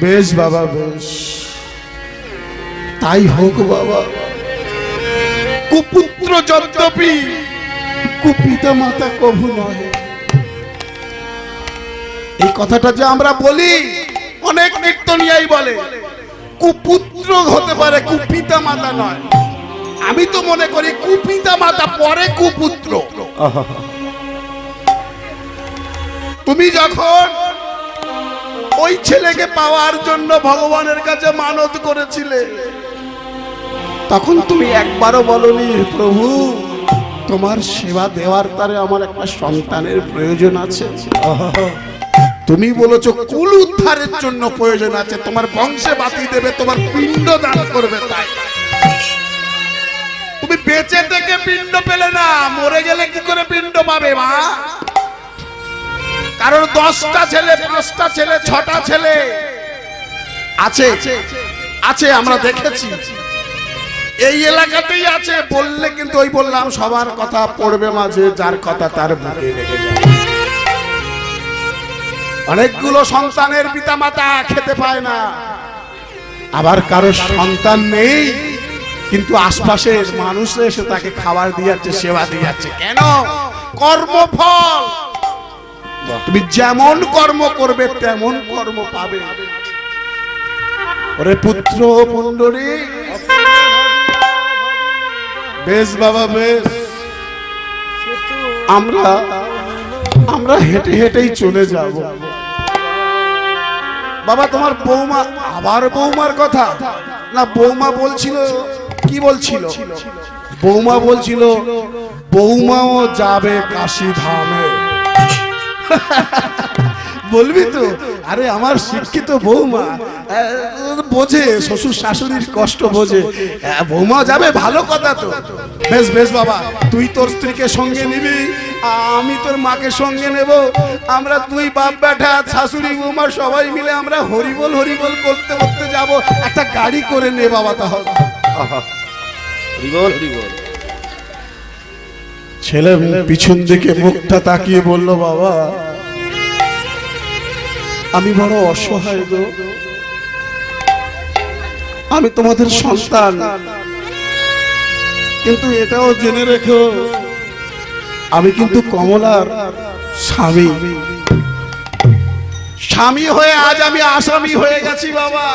বেশ বাবা, বেশ তাই হোক বাবা। কুপুত্র যদ্যপি কুপিতা মাতা কভু নয়। এই কথাটা যে আমরা বলি, অনেক কীর্তনিয়াই বলে কুপুত্র হতে পারে, কুপিতা মাতা নয়। আমি তো মনে করি কুপিতা মাতা পরে কুপুত্র। তুমি যখন ওই ছেলেকে পাওয়ার জন্য ভগবানের কাছে মানত করেছিলে, তখন তুমি একবারও বলনি প্রভু তোমার সেবা দেওয়ার তারে আমার একটা সন্তানের প্রয়োজন আছে। তুমি বলেছো কুল উদ্ধারের জন্য প্রয়োজন আছে, তোমার বংশে বাতি দেবে, তোমার পিণ্ড দান করবে। তাই তুমি বেঁচে থেকে পিণ্ড পেলে না, মরে গেলে কি করে পিণ্ড পাবে মা? কারোর 10টা ছেলে, 5টা ছেলে, 6টা ছেলে আছে, আছে, আমরা দেখেছি। এই এলাকাতেই আছে, বললে কিন্তু ওই বললাম সবার কথা পড়বে মাঝে, যার কথা তার বুকে লেগে যাবে। অনেকগুলো সন্তানের পিতামাতা খেতে পায় না, আবার কারো সন্তান নেই কিন্তু আশপাশের মানুষরা এসে তাকে খাবার দিয়ে যাচ্ছে, সেবা দিয়ে যাচ্ছে। কেন? কর্মফল। তুমি যেমন কর্ম করবে তেমন কর্ম পাবে। ওরে পুত্র পুণ্ডরী, বেশ বাবা বেশ, আমরা হেঁটে হেঁটেই চলে যাব। বাবা তোমার বৌমা, আবার বৌমার কথা না? বৌমা বলছিল, কি বলছিল? বৌমা বলছিল বৌমাও যাবে কাশী ধামে। বলবি তো? আরে আমার শিক্ষিত বৌমা বোঝে, শ্বশুর শাশুড়ির কষ্ট বোঝে, বৌমা যাবে, ভালো কথা তো। বেশ বেশ বাবা, তুই তোর স্ত্রীকে সঙ্গে নিবি, আমি তোর মাকে সঙ্গে নেব। আমরা দুই বাপ বেটা, শাশুড়ি বৌমা সবাই মিলে আমরা হরিবল হরিবল করতে করতে যাব। একটা গাড়ি করে নে বাবা তাহলে। হরিবল হরিবল। ছেলে পিছন দিকে মুখটা তাকিয়ে বলল, বাবা আমি বড় অসহায় গো, আমি তোমাদের সন্তান, কিন্তু এটাও জেনে রেখো আমি কিন্তু কমলার স্বামী। স্বামী হয়ে আজ আমি আসামি হয়ে গেছি বাবা।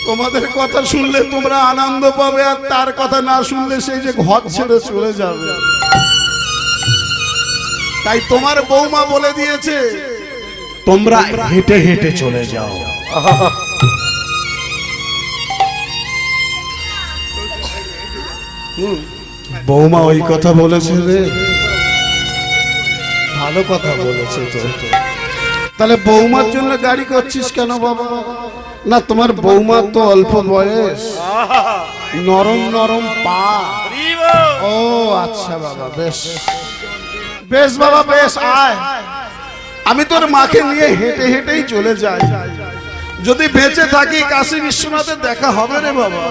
তোমাদের কথা শুনলে তোমরা আনন্দ পাবে, আর তার কথা না শুনলে সেই যে ঘর ছেড়ে চলে যাবে। তাই তোমার বৌমা বলে দিয়েছে তোমরা হেঁটে হেঁটে চলে যাও। বৌমা ওই কথা বলেছে রে, ভালো কথা বলেছে তো। তাহলে বৌমার জন্য গাড়ি করছিস কেন বাবা? না তোমার বৌমা তো অল্প বয়স, নরম নরম পা। ও আচ্ছা বাবা, বেশ বেশ বাবা বেশ, আয় আমি তোর মাকে নিয়ে হেঁটে হেঁটেই চলে যাই। যদি বেঁচে থাকি কাশী বিশ্বনাথের দেখা হবে রে বাবা।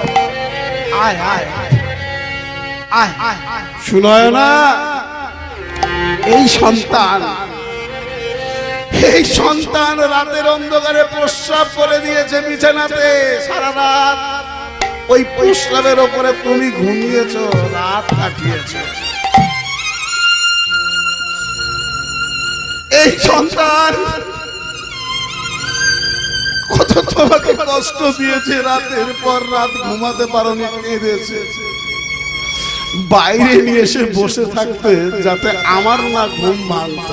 আয় আয় আয়, শুনয় না? এই সন্তান, এই সন্তান রাতের অন্ধকারে প্রস্রাব করে দিয়েছে বিছানাতে সারা রাত। ওই প্রস্রাবের ওপরে তুমি ঘুমিয়েছো, রাত কাটিয়েছো। এই সন্তান কত তোমাকে কষ্ট দিয়েছে, রাতের পর রাত ঘুমাতে পারোনি, কেঁদেছে। বাইরে নিয়ে এসে বসে থাকতে যাতে আমার না ঘুম ভাঙত।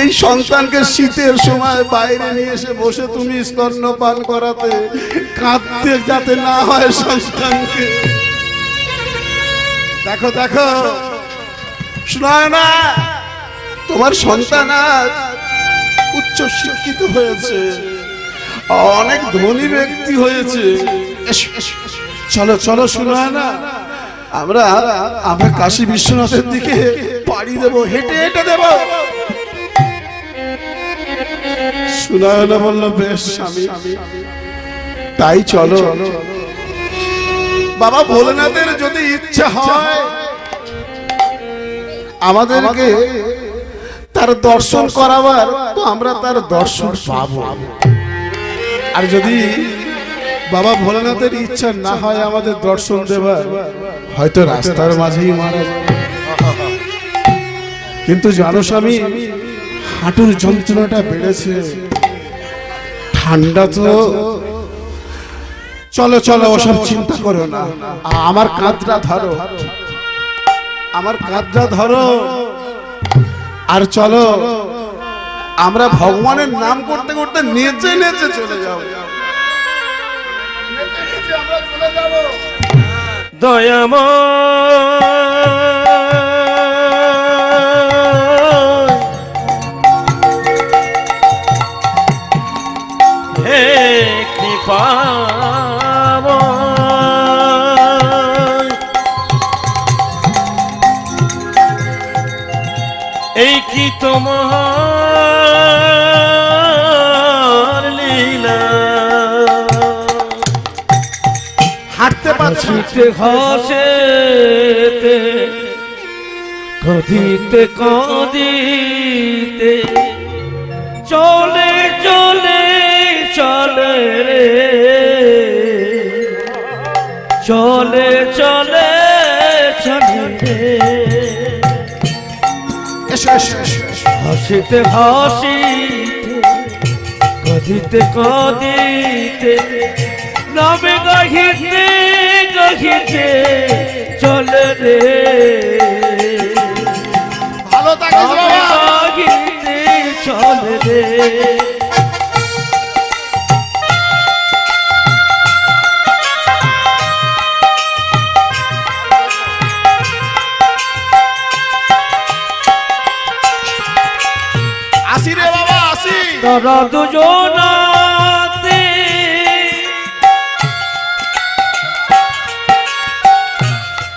এই সন্তানকে শীতের সময় বাইরে নিয়ে এসে বসে তুমি স্তন্যপান করাতে, কাঁদতে যাতে না হয় সন্তানকে। দেখো দেখো, শোনায় না? তোমার সন্তান আজ উচ্চ শিক্ষিত হয়েছে, অনেক ধনী ব্যক্তি হয়েছে। চলো চলো, শোনায় না? আমরা কাশী বিশ্বনাথের দিকে পাড়ি দেব, হেঁটে হেঁটে দেব। শোনায় না? বললো বেশ স্বামী, তাই চলো। বাবা ভোলেনাথের যদি ইচ্ছা হয় আমাদেরকে তার দর্শন করাবার, তো আমরা তার দর্শন পাবো। আর যদি বাবা ভোলেনাথের ইচ্ছা না হয় আমাদের দর্শন দেবার, হয়তো রাস্তার মাঝেই মারা যাবে। কিন্তু জানো স্বামী, হাঁটুর যন্ত্রণাটা বেড়েছে, ঠান্ডা তো। চলো চলো, ওসব চিন্তা করো না, আমার কাঁধটা ধরো, আমার কাঁধটা ধরো, আর চলো আমরা ভগবানের নাম করতে করতে নেচে নেচে চলে যাও। দয়াময় হে কৃপা এই কি তোমার লীলা হাঁটতে পারছি না। হাসিতে হাসিতে কাঁদিতে কাঁদিতে চলে চলে চলে রে চলে চলে চলে রে এসো এসো এসো এসো। হাসিতে হাসিতে কাঁদিতে কাঁদিতে নামে গাহিতে গাহিতে চলে রে ভালো থাকিস নামে বাবা। গাহিতে চলে রে আসি রে বাবা আসি। তারা দুজনাতে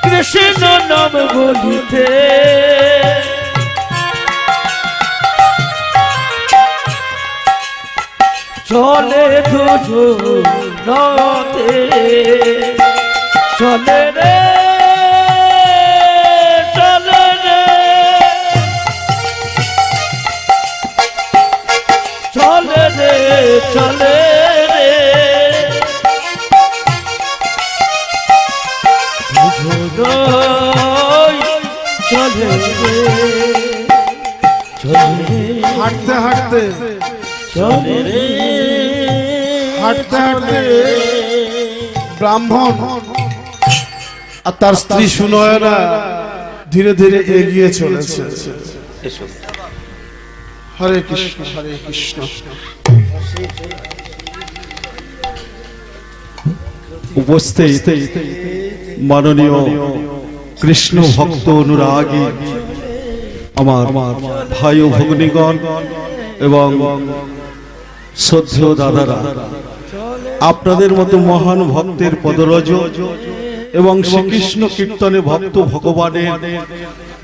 কৃষ্ণ নাম বলিতে চলে দুজনাতে চলে রে চলে রে চলে রে চলে রে দুজনাই চলে রে চলে হাঁটতে হাঁটতে চলে রে হাঁটতে হাঁটতে ব্রাহ্মণ আর তার স্ত্রী সুনয়না ধীরে ধীরে এগিয়ে চলেছে। এসো হরে কৃষ্ণ হরে কৃষ্ণ। উপস্থিত মাননীয় কৃষ্ণ ভক্ত অনুরাগী আমার ভাই ও ভগ্নীগণ এবং শ্রদ্ধেয় দাদারা, আপনাদের মতো মহান ভক্তের পদরজ এবং শ্রীকৃষ্ণ কীর্তনে ভক্ত ভগবানের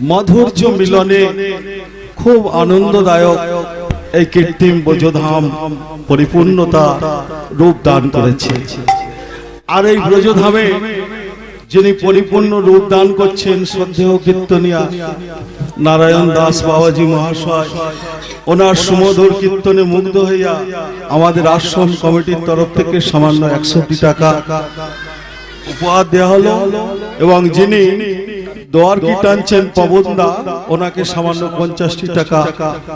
মাধুর্য মিলনে খুব আনন্দদায়ক এই কৃত্রিম ব্রজধাম পরিপূর্ণতা রূপ দান করেছে। আর এই ব্রজধামে যিনি পরিপূর্ণ রূপ দান করছেন শ্রদ্ধেয় কীর্তনিয়া নারায়ণ দাস বাবাজি মহাশয়, ওনার সুমধুর কীর্তনে মুগ্ধ হইয়া আমাদের আশ্রম কমিটির তরফ থেকে সামান্য 100 টাকা উপহার দেওয়া হলো এবং যিনি দোয়ার কি টানছেন পবনদা, ওনাকে সামান্য 50 টাকা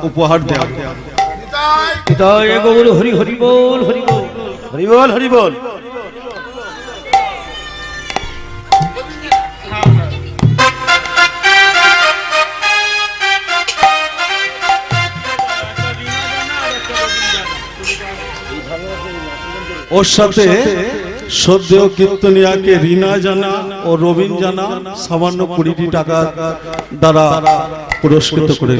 উপহার দেওয়া হলো। হৃদয় গৌর হরি হরি বল হরি বল হরি বল হরি বল। ওর সাথে শ্রদ্ধেয় কীর্তনিয়াকে রিনা জানা ও রবীন জানা সামান্য 20 টাকা দ্বারা পুরস্কৃত করে।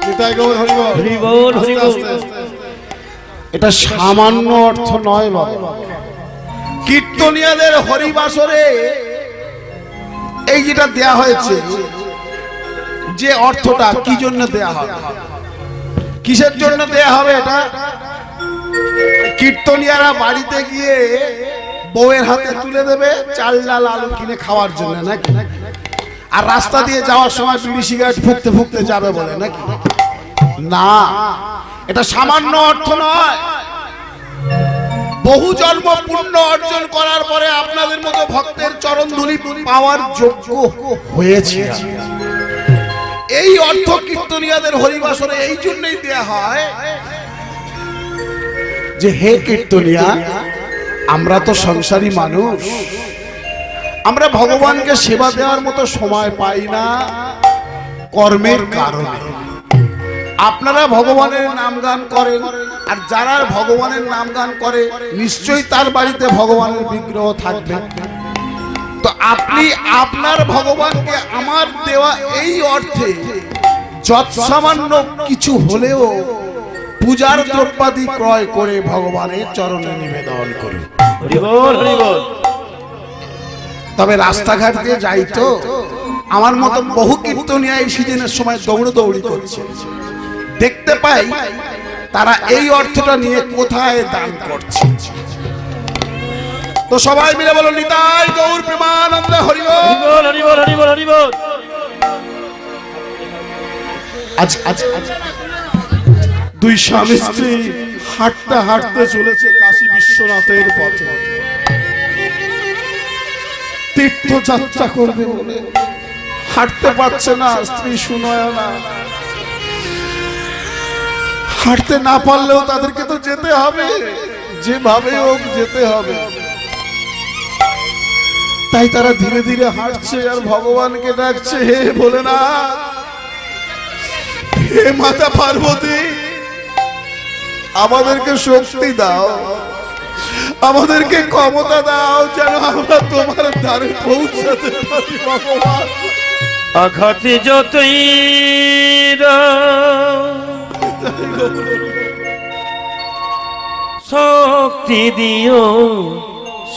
নিতাই গৌর হরি বল। হরি বল হরি বল। আস্তে আস্তে। এটা সামান্য অর্থ নয় বাবা। কীর্তনিয়াদের হরিবাসরে এই যেটা দেয়া হয়েছে, যে অর্থটা কি জন্য দেয়া হবে, কিসের জন্য দেয়া হবে এটা? কীর্তনিয়ারা বাড়িতে গিয়ে বউয়ের হাতে তুলে দেবে চাল ডাল আলু কিনে খাওয়ার জন্য নাকি, আর রাস্তা দিয়ে যাওয়ার সময় বিড়ি সিগারেট ফুঁকতে ফুঁকতে যাবে বলে নাকি? না, এটা সামান্য অর্থ নয়। বহু জন্ম পুণ্য অর্জন করার পরে আপনাদের মতো ভক্তের চরণ ধুলি পাওয়ার যোগ্য হয়েছে। এই অর্থ কীর্তনিয়াদের হরিবাসরে এই জন্যই দেয়া হয় যে হে কীর্তনিয়া, আমরা তো সংসারী মানুষ, আমরা ভগবানকে সেবা দেওয়ার মতো সময় পাই না কর্মের কারণে। আপনারা ভগবানের নাম গান করেন, আর যারা ভগবানের নাম গান করে নিশ্চয়ই তার বাড়িতে ভগবানের বিগ্রহ থাকবে। তো আপনি আপনার ভগবানকে আমার দেওয়া এই অর্থে যৎসামান্য কিছু হলেও পূজার দ্রব্যাদি ক্রয় করে ভগবানের চরণে নিবেদন করুন। হরি বল হরি বল। তবে রাস্তাঘাট দিয়ে যাই তো আমার মতো বহু কীর্তনিয়া এই সিজনের সময় দৌড়দৌড়ি করছে, দেখতে পাই তারা এই অর্থটা নিয়ে কোথায় দান করছে। তো সবাই মিলে বলো নিতাই গৌর প্রেমানন্দ হরি বল। হরি বল হরি বল হরি বল হরি বল। আজ দুই স্বামী স্ত্রী হাঁটতে হাঁটতে চলেছে কাশী বিশ্বনাথের পথে, তীর্থযাত্রা করবে বলে হাঁটতে পারছে না। স্ত্রী সুনয়না হাঁটতে না পারলেও তাদেরকে তো যেতে হবে, যেভাবে হোক যেতে হবে। তাই তারা ধীরে ধীরে হাঁটছে আর ভগবানকে ডাকছে, হে ভোলেনাথ, হে মাতা পার্বতী, আমাদেরকে শক্তি দাও, আমাদেরকে ক্ষমতা দাও, যেন আমরা তোমার দ্বারে পৌঁছাতে পারি। ভগবান আঘাতে যতই শক্তি দিও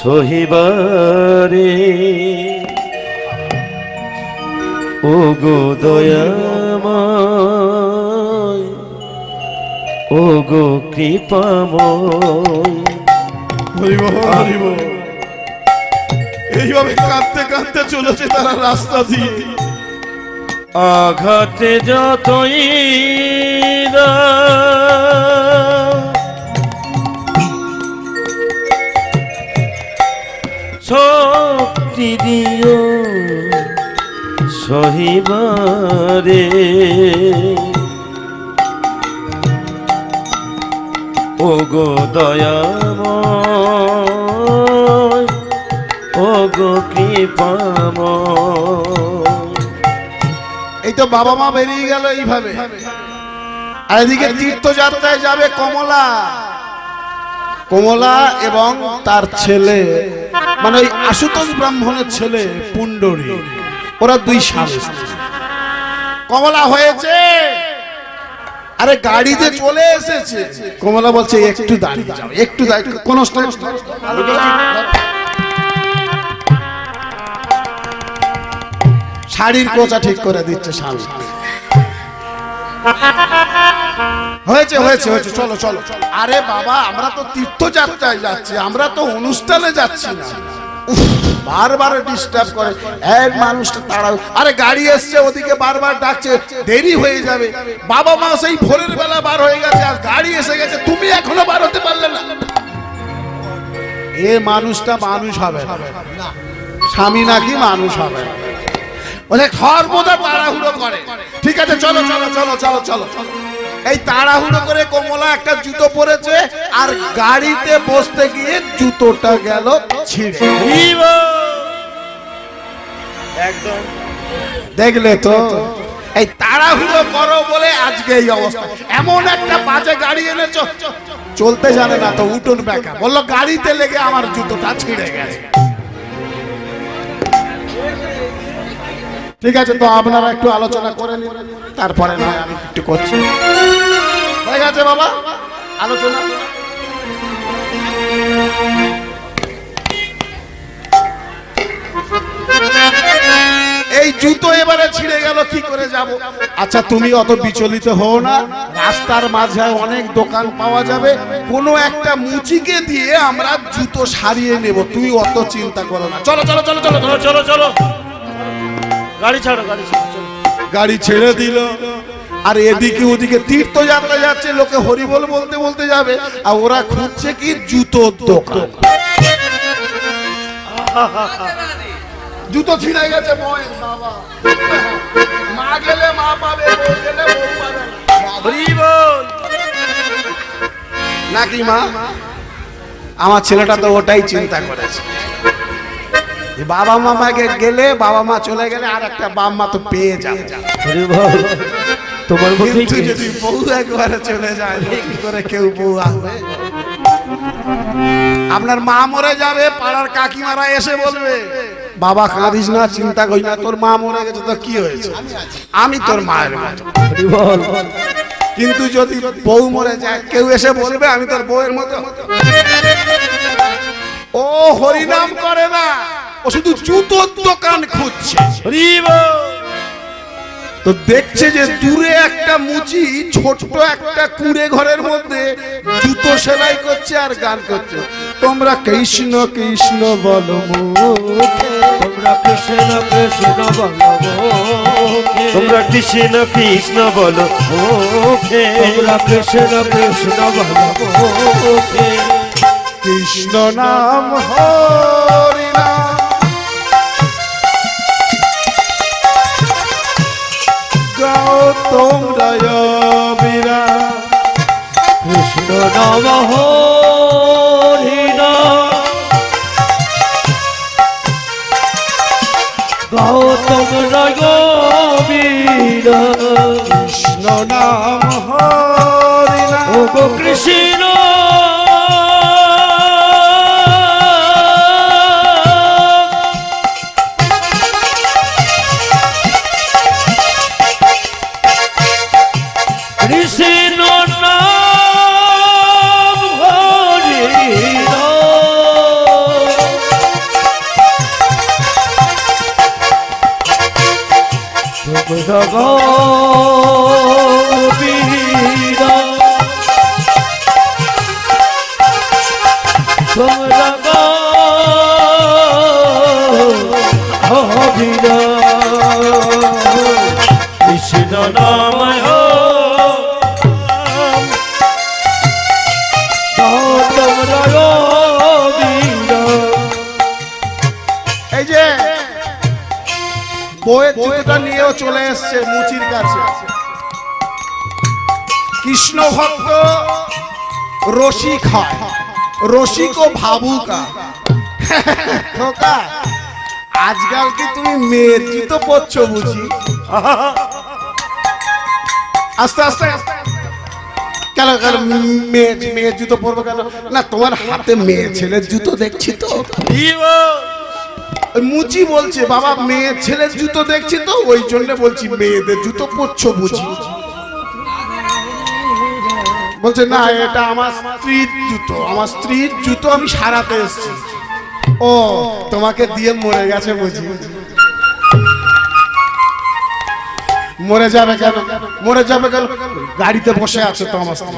সহিবারে, ও গো দয়াময়, ও গো কৃপাময়। হরি বল, হরি বল। এইভাবে কাঁদতে কাঁদতে চলেছে তারা রাস্তা দিয়ে। আঘাতে যতই শক্তি দিও সহিবারে, ও গো দয়াময়, ও গো কৃপাময়। এই তো বাবা মা বেরিয়ে গেল এইভাবে, আর এদিকে তীর্থযাত্রায় যাবে কমলা, কমলা এবং তার ছেলে, মানে ওই আশুতোষ ব্রাহ্মণের ছেলে পুণ্ডরী, ওরা দুই স্বামী স্ত্রী। কমলা হয়েছে, আরে গাড়িতে চলে এসেছে। কমলা বলছে একটু দাঁড়িয়ে যাও, একটু দাঁড়িয়ে, কোন শাড়ির কোচা ঠিক করে দিচ্ছে স্বামী। হয়েছে হয়েছে হয়েছে, চলো চলো। আরে বাবা, আমরা তো তীর্থযাত্রায় যাচ্ছি, আমরা তো অনুষ্ঠানে যাচ্ছি না। বারবার ডিস্টার্ব করে, এক মানুষটা তাড়াও। আরে গাড়ি এসছে ওদিকে, বারবার ডাকছে, দেরি হয়ে যাবে। বাবা মা সেই ভোরের বেলা বার হয়ে গেছে, আর গাড়ি এসে গেছে, তুমি এখনো বার হতে পারলে না। এ মানুষটা মানুষ হবে না, স্বামী নাকি মানুষ হবে না, বলে সর্বদা তাড়াহুড়ো করে। ঠিক আছে, চলো চলো চলো চলো চলো। এই তাড়াহুড়ো করে কমলা একটা জুতো পরেছে, আর গাড়িতে বসতে গিয়ে জুতোটা গেল ছিঁড়ে। একদম দেখলে তো, এই তাড়াহুড়ো করো বলে আজকে এই অবস্থা। এমন একটা বাজে গাড়ি এনেছো, চলতে জানে না তো, উঠোন বেঁকা, বললো গাড়িতে লেগে আমার জুতোটা ছিঁড়ে গেছে। ঠিক আছে, তো আপনারা একটু আলোচনা করে নিন, তারপরে নয় আমি একটু করছি। হয়ে গেছে বাবা আলোচনা। এই জুতো এবারে ছিঁড়ে গেল, কি করে যাব? আচ্ছা তুমি অত বিচলিত হও না, রাস্তার মাঝে অনেক দোকান পাওয়া যাবে, কোনো একটা মুচিকে দিয়ে আমরা জুতো সারিয়ে নেব, তুই অত চিন্তা করো না। চলো চলো চলো চলো চলো চলো চলো, গাড়ি ছাড়ো গাড়ি ছাড়ো, চলো। গাড়ি ছেড়ে দিল, আর এদিকে ওদিকে তীর্থযাত্রা যাচ্ছে, লোকে হরিবল বলতে বলতে যাবে, আর ওরা খুঁজছে কি জুতোর দোকান। জুতো ছিঁড়ে গেছে, মা গেলে মা পাবে, বউ গেলে বউ পাবে নাকি মা? আমার ছেলেটা তো ওটাই চিন্তা করেছে, বাবা মামাকে গেলে, বাবা মা চলে গেলে আর একটা বাপ মা তো পেয়ে যাবে। তোমার কিন্তু যদি বউ একবারে চলে যায়, কি করে কেউ বউ আসবে? আপনার মা মরে যাবে, পাড়ার কাকিমারা এসে বলবে, বাবা কাঁদিস না, চিন্তা করিস না, তোর মা মরে গেছে, তো কি হয়েছে, আমি তোর মায়ের মতো। কিন্তু যদি বউ মরে যায় কেউ এসে বলবে আমি তোর বউয়ের মতো। ও হরিনাম করে না, ও শুধু জুতোর দোকান খুঁজছে। হরি বল। তো দেখছে যে দূরে একটা মুচি ছোট্ট একটা কুঁড়ে ঘরের মধ্যে জুতো সেলাই করছে আর গান করছে, তোমরা কৃষ্ণ কৃষ্ণ বলো মুখে, তোমরা কৃষ্ণ কৃষ্ণ বলো মুখে, তোমরা কৃষ্ণ কৃষ্ণ বলো মুখে, তোমরা কৃষ্ণ কৃষ্ণ বলো মুখে। কৃষ্ণ নাম হরি নাম গাও তোমরা অবিরাম। কৃষ্ণ নাম হরি নাম গাও তোমরা অবিরাম। কৃষ্ণ নাম হরি নাম ও গো কৃষ্ণ কৃষ্ণ নাম হরি তোমরা গোপীরা, তোমরা গোপীরা। কৃষ্ণ নাম তোমরা গোপীরা। এই যে বইয়ের জুতোটা নিয়েও চলে এসছে মুচির কাছে। কৃষ্ণ ভক্ত রসিক হয়, রসিক ও ভাবুকা। খোকা, আজকাল কি তুমি মেয়ের জুতো পরছো বুঝি? আস্তে আস্তে কেন কেন মেয়ের জুতো পরবো কেন? না তোমার হাতে মেয়ে ছেলের জুতো দেখছি তো। হরি বল। ওই মুচি বলছে বাবা মেয়ের ছেলের জুতো দেখছি তো, ওই জন্য বলছি মেয়েদের জুতো পরছো বুঝি? বলছে না এটা আমার স্ত্রীর জুতো, আমার স্ত্রীর জুতো আমি সারাতে এসেছি। ও তোমাকে দিয়ে মরে গেছে বুঝি? মরে যাবে কেন? মরে যাবে কেন? গাড়িতে বসে আছে তো আমার স্ত্রী।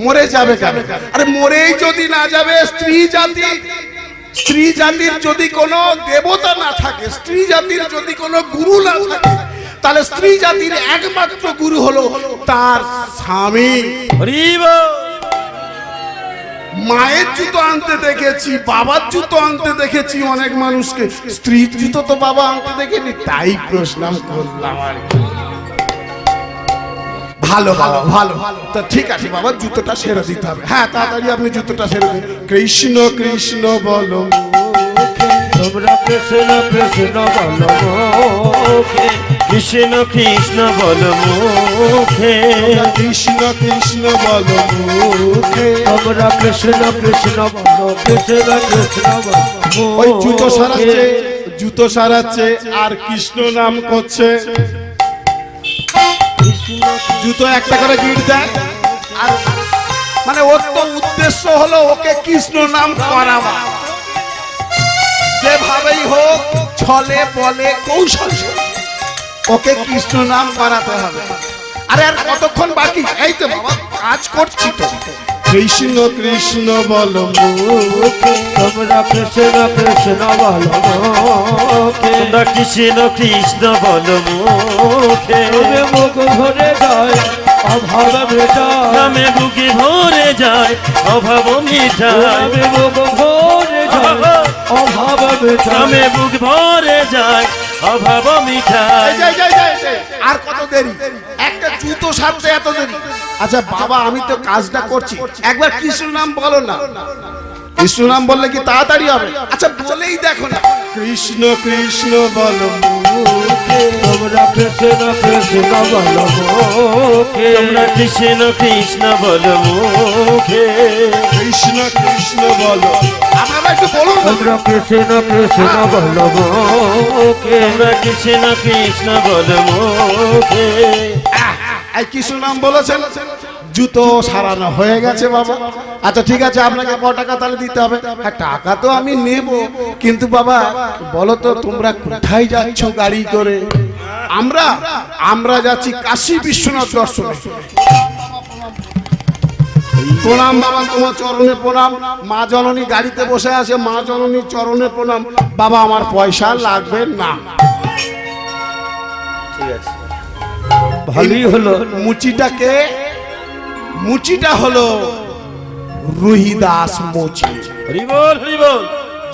মরে যাবে কেন? আরে মরেই যদি না যাবে, স্ত্রী জাতির যদি কোনো দেবতা না থাকে, স্ত্রী জাতির যদি কোনো গুরু না থাকে, তাহলে স্ত্রী জাতির একমাত্র গুরু হলো তার স্বামী। হরি বল। মায়ের জুতো আনতে দেখেছি, বাবার জুতো আনতে দেখেছি অনেক মানুষকে, স্ত্রীর জুতো তো বাবা আনতে দেখেনি, তাই প্রশ্ন করলাম আর কি। ভালো ভালো ভালো তা ঠিক আছে বাবা, জুতোটা সেরে দিতে হবে। হ্যাঁ তাড়াতাড়ি আপনি জুতোটা সেরে দিন। কৃষ্ণ কৃষ্ণ বলো মুখে, তোমরা কৃষ্ণ কৃষ্ণ বলো মুখে, কৃষ্ণ কৃষ্ণ বলো মুখে, কৃষ্ণ কৃষ্ণ বলো মুখে। তোমরা কৃষ্ণ কৃষ্ণ বলো, কৃষ্ণ কৃষ্ণ বলো ওই জুতো সারাচ্ছে, মুখে। জুতো সারাচ্ছে আর কৃষ্ণ নাম করছে। জুতো একটা করে গিট দেয় আর মানে ওর তো উদ্দেশ্য হলো ওকে কৃষ্ণ নাম করাবা, যেভাবেই হোক ছলে বলে কৌশলে ওকে কৃষ্ণ নাম করাতে হবে। আরে আর কতক্ষণ বাকি? এই তো বাবা কাজ করছি তো। কৃষ্ণ কৃষ্ণ বলো মুখে, তোমরা কৃষ্ণ কৃষ্ণ বলো মুখে। তোমরা কৃষ্ণ কৃষ্ণ বলো মুখে, নামে মুখ ভরে যায় অভাব মেটায়, নামে বুকে ভরে যায় অভাব মিঠায়, নামে মুখ ভরে যায় অভাব মেটায়। নামে বুক ভরে যায় অভাব মিঠাই। আর কত দেরি? একটা জুতো সারতে এত দেরি? আচ্ছা বাবা আমি তো কাজটা করছি, একবার কৃষ্ণ নাম বলো না। কৃষ্ণ নাম বললে কি তাড়াতাড়ি হবে? আচ্ছা বলেই দেখো না। কৃষ্ণ কৃষ্ণ বলো মুখে, তোমরা কৃষ্ণ কৃষ্ণ বলো মুখে। তোমরা কৃষ্ণ কৃষ্ণ বলো মুখে, কৃষ্ণ কৃষ্ণ বলো। আপনারা একটু বলুন না। তোমরা কৃষ্ণ কৃষ্ণ বলো মুখে। তোমরা কৃষ্ণ কৃষ্ণ বলো মুখে। এই কৃষ্ণ নাম বলেছেন, জুতো সারানো হয়ে গেছে বাবা। আচ্ছা ঠিক আছে, আপনাকে ক টাকা তাহলে দিতে হবে? হ্যাঁ টাকা তো আমি নেব, কিন্তু বাবা বলো তো তোমরা কোথায় যাচ্ছ গাড়ি করে? আমরা যাচ্ছি কাশী বিশ্বনাথ দর্শনে। প্রণাম বাবা, তোমার চরণে প্রণাম। মা জননী গাড়িতে বসে আছে, মা জননীর চরণে প্রণাম। বাবা আমার পয়সা লাগবে না। ঠিক আছে, ভালোই হলো। মুচিটা হলো রুহিদাস মুচি, হরি বল হরি বল।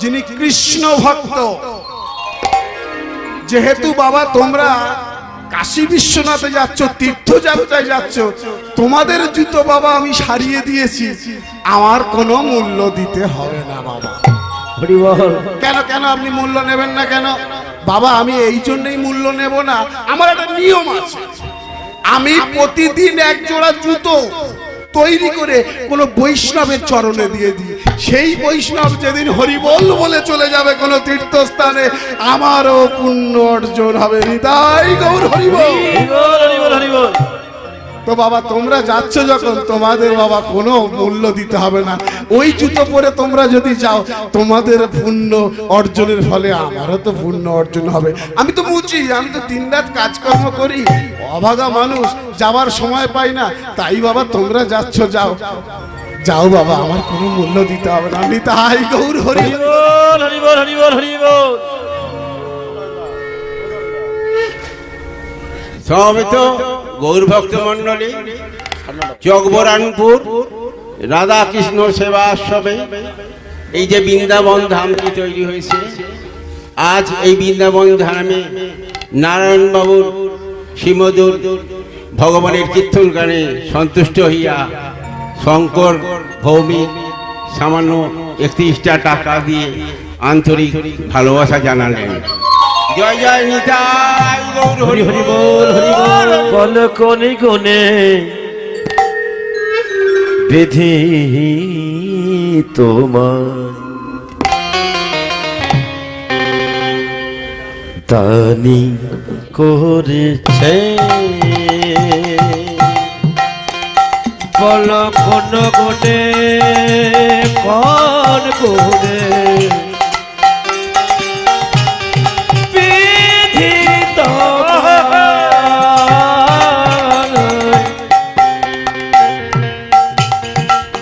যিনি কৃষ্ণ ভক্ত। যেহেতু বাবা তোমরা কাশী বিশ্বনাথে যাচ্ছ, তীর্থযাত্রায় যাচ্ছ, তোমাদের জুতো বাবা আমি সারিয়ে দিয়েছি, আমার কোনো মূল্য দিতে হবে না বাবা। হরি বল। কেন কেন আপনি মূল্য নেবেন না কেন? বাবা আমি এই জন্যই মূল্য নেব না, আমার একটা নিয়ম আছে। আমি প্রতিদিন এক জোড়া জুতো তৈরি করে কোনো বৈষ্ণবের চরণে দিয়ে দিই। সেই বৈষ্ণব যেদিন হরিবল বলে চলে যাবে কোনো তীর্থস্থানে, আমারও পুণ্য অর্জন হবে। হৃদয় গৌর হরিবল। হরি বল হরি বল হরি বল। তো বাবা তোমরা যাচ্ছ যখন, তোমাদের বাবা কোনো মূল্য দিতে হবে না। ওই জুতো পরে তোমরা যদি যাও, তোমাদের পুণ্য অর্জনের ফলে আমারও তো পুণ্য অর্জন হবে। আমি তো বুঝি, আমি তো দিনরাত কাজকর্ম করি, অভাগা মানুষ, যাবার সময় পাই না। তাই বাবা তোমরা যাচ্ছ, যাও যাও বাবা, আমার কোনো মূল্য দিতে হবে না। নিতাই গৌর হরি হরি বল হরি বল হরি বল হরি বল। সমবেত গৌর ভক্ত মন্ডলী, জগবরানপুর রাধা কৃষ্ণ সেবা আশ্রমে এই যে বৃন্দাবন ধামটি তৈরি হয়েছে, আজ এই বৃন্দাবন ধামে নারায়ণ বাবুর শ্রীমধুর ভগবানের কীর্তন গানে সন্তুষ্ট হইয়া শঙ্কর ভৌমিক সামান্য 31টা টাকা দিয়ে আন্তরিক ভালোবাসা জানালেন। জয় জয় নিতাই গৌর হরি হরি বল হরি বল। বল কোনে কোনে বিধি তোমার, দানি করেছে। বল কোন কোনে কোন কোনে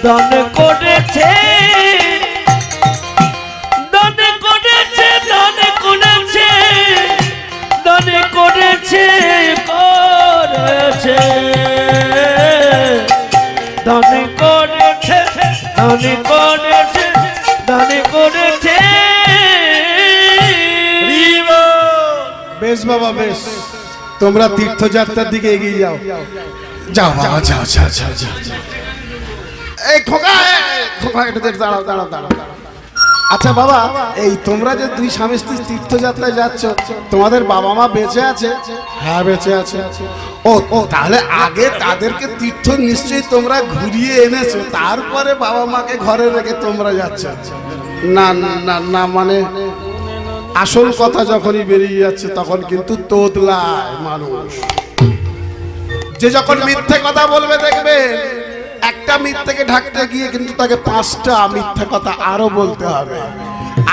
দান করেছে, দান করেছে, দান করেছে, দান করেছে, করেছে, দান করেছে, দান করেছে, দান করেছে। বেশ বাবা বেশ, তোমরা তীর্থযাত্রার দিকে এগিয়ে যাও। যাও বাবা যাও যাও যাও যাও। এই খোকা, খোকা একটু দাঁড়াও দাঁড়াও দাঁড়াও। আচ্ছা বাবা, এই তোমরা যে দুই স্বামী স্ত্রী তীর্থযাত্রায় যাচ্ছ, তোমাদের বাবা মা বেঁচে আছে? হ্যাঁ বেঁচে আছে। ও তাহলে আগে তাদেরকে তীর্থ নিশ্চয়ই তোমরা ঘুরিয়ে এনেছো, তারপরে বাবা মাকে ঘরে রেখে তোমরা যাচ্ছ? না না না, মানে আসল কথা যখনই বেরিয়ে যাচ্ছে তখন কিন্তু তোদলায় মানুষ। যে যখন মিথ্যে কথা বলবে দেখবে, একটা মিথ্যেকে ঢাকতে গিয়ে কিন্তু তাকে 5টা মিথ্যে কথা আরো বলতে হবে।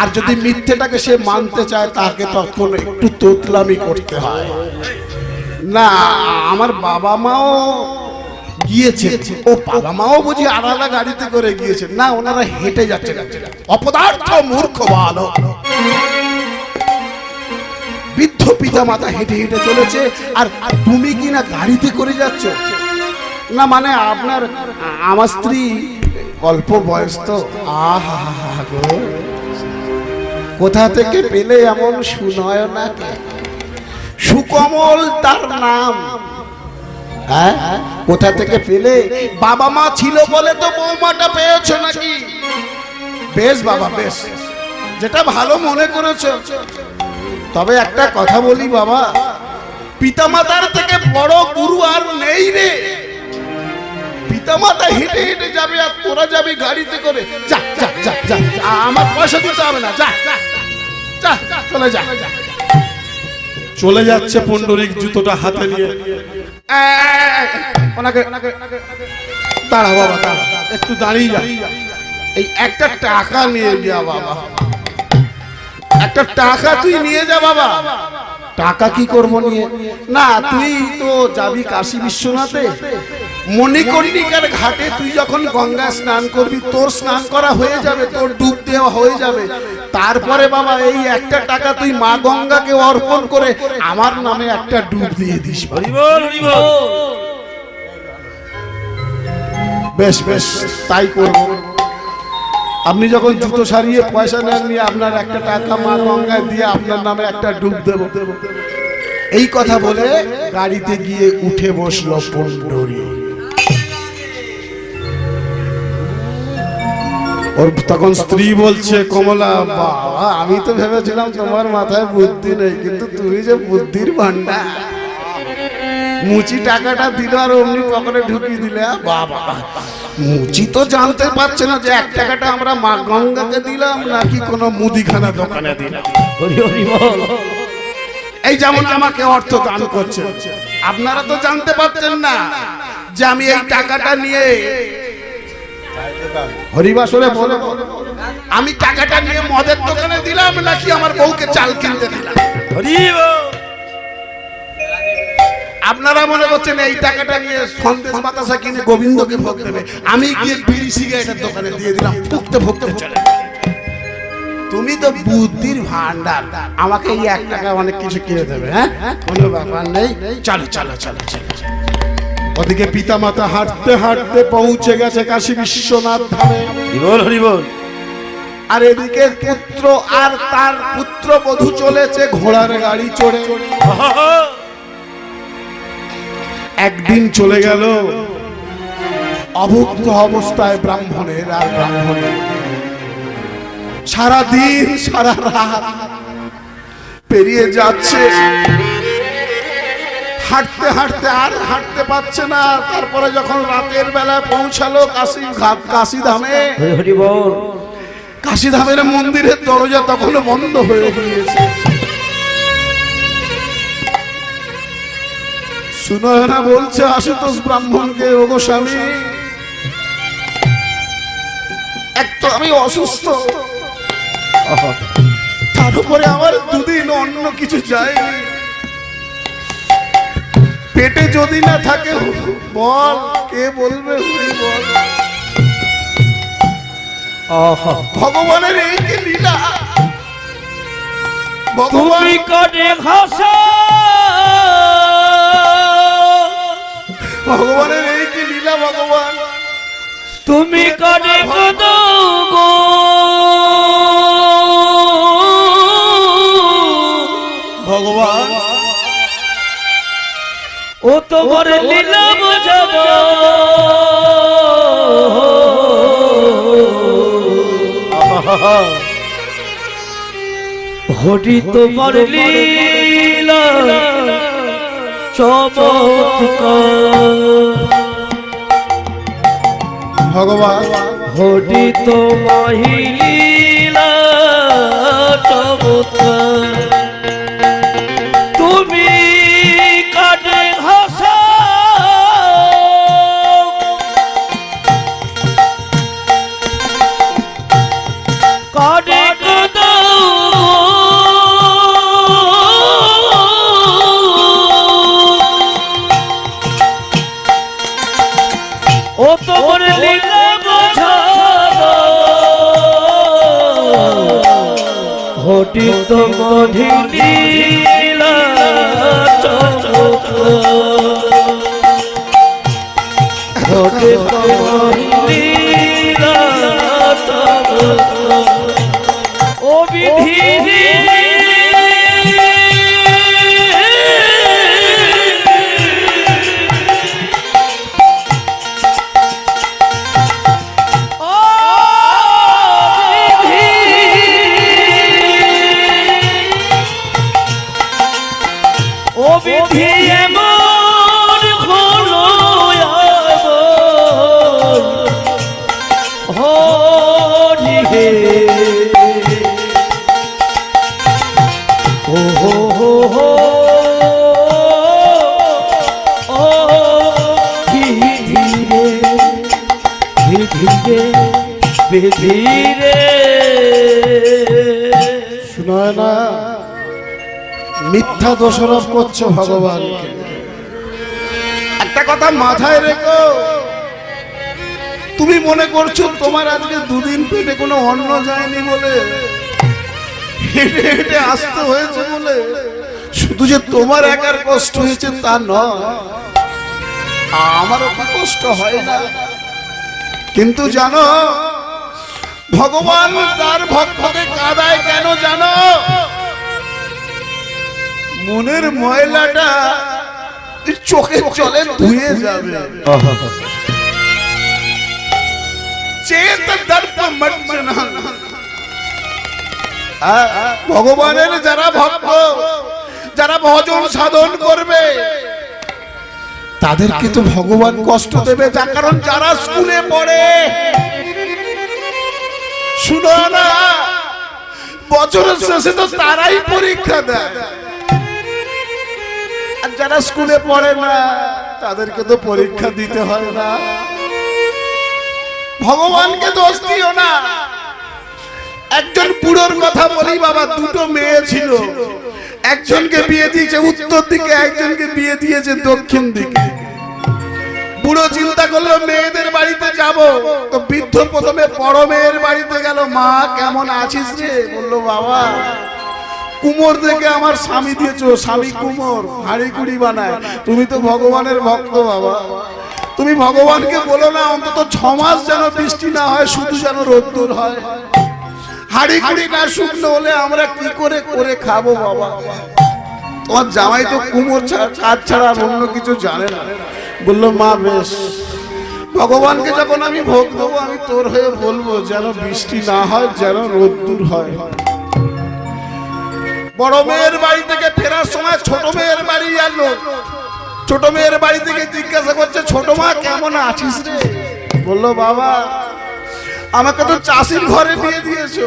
আর যদি মিথ্যেটাকে সে মানতে চায়, তাকে তখন একটু তোতলামি করতে হয়। না আমার বাবা মাও গিয়েছে, ও বাবা মাও বুঝি আলাদা গাড়িতে করে গিয়েছে? না, ওনারা হেঁটে যাচ্ছে। অপদার্থ মূর্খ বালক, বৃদ্ধ পিতা মাতা হেঁটে হেঁটে চলেছে, আর তুমি কি না গাড়িতে করে যাচ্ছ? না মানে আমার স্ত্রী অল্প বয়স তো। আহা গো, কোথা থেকে পেলে এমন সুনয়নাকে? সুকমল তার নাম। হ্যাঁ, কোথা থেকে পেলে? বাবা মা ছিল বলে তো বৌমাটা পেয়েছো নাকি? বেশ বাবা বেশ, যেটা ভালো মনে করেছো। তবে একটা কথা বলি বাবা, পিতামাতার থেকে বড় গুরু আর নেই রে। পিতামাতা হেঁটে হেঁটে যাবে আর তোরা যাবি গাড়িতে করে। যা যা যা যা, আমার পয়সা দিতে হবে না, যা যা যা, চলে যা। চলে যাচ্ছে পুণ্ডরিক জুতোটা হাতে নিয়ে। ওনাকে দাঁড়া বাবা, দাঁড়া, একটু দাঁড়িয়ে যা। এই একটা টাকা নিয়ে যা বাবা, একটা টাকা তুই নিয়ে যা বাবা। টাকা কি করবো নিয়ে? না, তুই তো যাবি কাশী বিশ্বনাথে, মণিকর্ণিকার ঘাটে তুই যখন গঙ্গা স্নান করবি, তোর স্নান করা হয়ে যাবে, তোর ডুব দেওয়া হয়ে যাবে। তারপরে বাবা এই একটা টাকা তুই মা গঙ্গাকে অর্পণ করে আমার নামে একটা ডুব দিয়ে দিস। হরিবল হরিবল। বেশ বেশ, তাই করব। আপনি যখন জুতো সারিয়ে পয়সা নেননি, আপনার একটা টাকা মা গঙ্গায় দিয়ে আপনার নামে একটা ডুব দেব। এই কথা বলে গাড়িতে গিয়ে উঠে বসলো পুণ্ডরী। ওর তখন স্ত্রী বলছে, কমলা বাবা, আমি তো ভেবেছিলাম তোমার মাথায় বুদ্ধি নেই, কিন্তু তুমি যে বুদ্ধির ভান্ডার। মুচি টাকাটা দিল আর অমনি পকেটে ঢুকিয়ে দিলে। বাবা, মুচি তো জানতে পারছে না যে এক টাকাটা আমরা মা গঙ্গাকে দিলাম নাকি কোনো মুদিখানা দোকানে দিলাম। হরি হরিবল। এই যেমন আমাকে অর্থ দান করছে, আপনারা তো জানতে পারছেন না যে আমি এই টাকাটা নিয়ে হরিবাসরে বলে আমি টাকাটা নিয়ে মদের দোকানে দিলাম নাকি আমার বউকে চাল কিনতে দিলাম। হরিবল। আপনারা মনে করছেন এই টাকাটা নিয়ে সন্দেশ বাতাসা কিনে গোবিন্দকে ভোগ দেবে, আমি গিয়ে বিড়ি সিগারেটের দোকানে দিয়ে দিলাম, ফুকতে ফুকতে চলে। তুমি তো বুদ্ধির ভান্ডার, আমাকে এই এক টাকা অনেক কিছু কিনে দেবে। হ্যাঁ, কোনো ব্যাপার নেই, চলো চলো চলো চলো। ওদিকে পিতামাতা হাঁটতে হাঁটতে পৌঁছে গেছে কাশী বিশ্বনাথ ধামে। হরিবল হরিবল। আর এদিকে পুত্র আর তার পুত্র বধূ চলেছে ঘোড়ার গাড়ি চড়ে। একদিন চলে গেল অভুক্ত অবস্থায় ব্রাহ্মণের আর ব্রাহ্মণের। সারা দিন সারা রাত পেরিয়ে যাচ্ছে, হাঁটতে হাঁটতে আর হাঁটতে পারছে না। তারপরে যখন রাতের বেলা পৌঁছালো কাশী ধামে, হরিবল। কাশী ধামের মন্দিরের দরজা তখন বন্ধ হয়ে গিয়েছে। সুনয়না বলছে আশুতোষ ব্রাহ্মণকে, ওগো স্বামী, এক তো আমি অসুস্থ, তার উপরে আমার দুদিন অন্য কিছু যায়নি, পেটে যদি না থাকে বল কে বলবে? বল, ভগবানের এই কি লীলা, ভগবান তুমি কাটে ঘাসা, ভগবানের এই কি লীলা, ভগবান তুমি কাটে কত গো, ভগবান ও তোমার লীলা বোঝাবো, হরি তোমার লীলা চমৎকার, ভগবান হরি তোমার লীলা চমৎকার, তুমি কাটে ঘাসা, কাটে ও তোমার লীলা বোঝাবো, হরি তোমার লীলা চমৎকার, হরি তোমার লীলা চমৎকার, ও বিধি ও বিধি এমন হলো হরি হে, ধীরে বেধীরে শোনায় না, মিথ্যা দোষারোপ করছো ভগবানকে। একটা কথা মাথায় রেখো, তুমি মনে করছো তোমার আজকে দুদিন পেটে কোনো অন্ন যায়নি বলে, হেঁটে হেঁটে আসতে হয়েছে বলে শুধু যে তোমার একার কষ্ট হয়েছে তা নয়, আমারও কষ্ট হয় না। কিন্তু জানো ভগবান তার ভক্তকে কাঁদায় কেন জানো? মনের ময়লাটা চোখে জলে ধুয়ে যাবে। ভগবানের যারা ভক্ত, যারা ভজন সাধন করবে তাদেরকে তো ভগবান কষ্ট দেবে। যার কারণ যারা স্কুলে পড়ে, শুনো না, বছরের শেষে তো তারাই পরীক্ষা দেয়, আর যারা স্কুলে পড়ে না তাদেরকে তো পরীক্ষা দিতে হয় না। ভগবানকে দোষ দিও না। একজন বুড়োর কথা বলি বাবা, দুটো মেয়ে ছিল, একজনকে বিয়ে দিয়েছে উত্তর দিকে, একজনকে বিয়ে দিয়েছে দক্ষিণ দিকে। বুড়ো চিন্তা করলো মেয়েদের বাড়িতে যাব, তো বৃদ্ধ প্রথমে বড় মেয়ের বাড়িতে গেল। মা কেমন আছিস রে? বললো বাবা কুমোর দেখে আমার স্বামী দিয়েছো, স্বামী কুমোর হাঁড়ি কুড়ি বানায়। তুমি তো ভগবানের ভক্ত বাবা, তুমি ভগবানকে বলো না অন্তত 6 মাস যেন বৃষ্টি না হয়, শুধু যেন রোদ্দুর হয়। হাঁড়ি কুড়ি না শুকনো হলে আমরা কি করে করে খাবো বাবা? তোমার জামাই তো কুমোর কাজ ছাড়া অন্য কিছু জানে না। বললো মা বেশ, ভগবানকে যখন আমি ভোগ দেবো আমি তোর হয়ে বলবো যেন বৃষ্টি না হয়, যেন রোদ্দুর হয়। বড় মেয়ের বাড়ি থেকে ফেরার সময় ছোট মেয়ের বাড়ি এলো। ছোট মেয়ের বাড়ি থেকে জিজ্ঞাসা করছে ছোট মা কেমন আছিস রে? বললো বাবা আমাকে তো চাষির ঘরে বিয়ে দিয়েছো,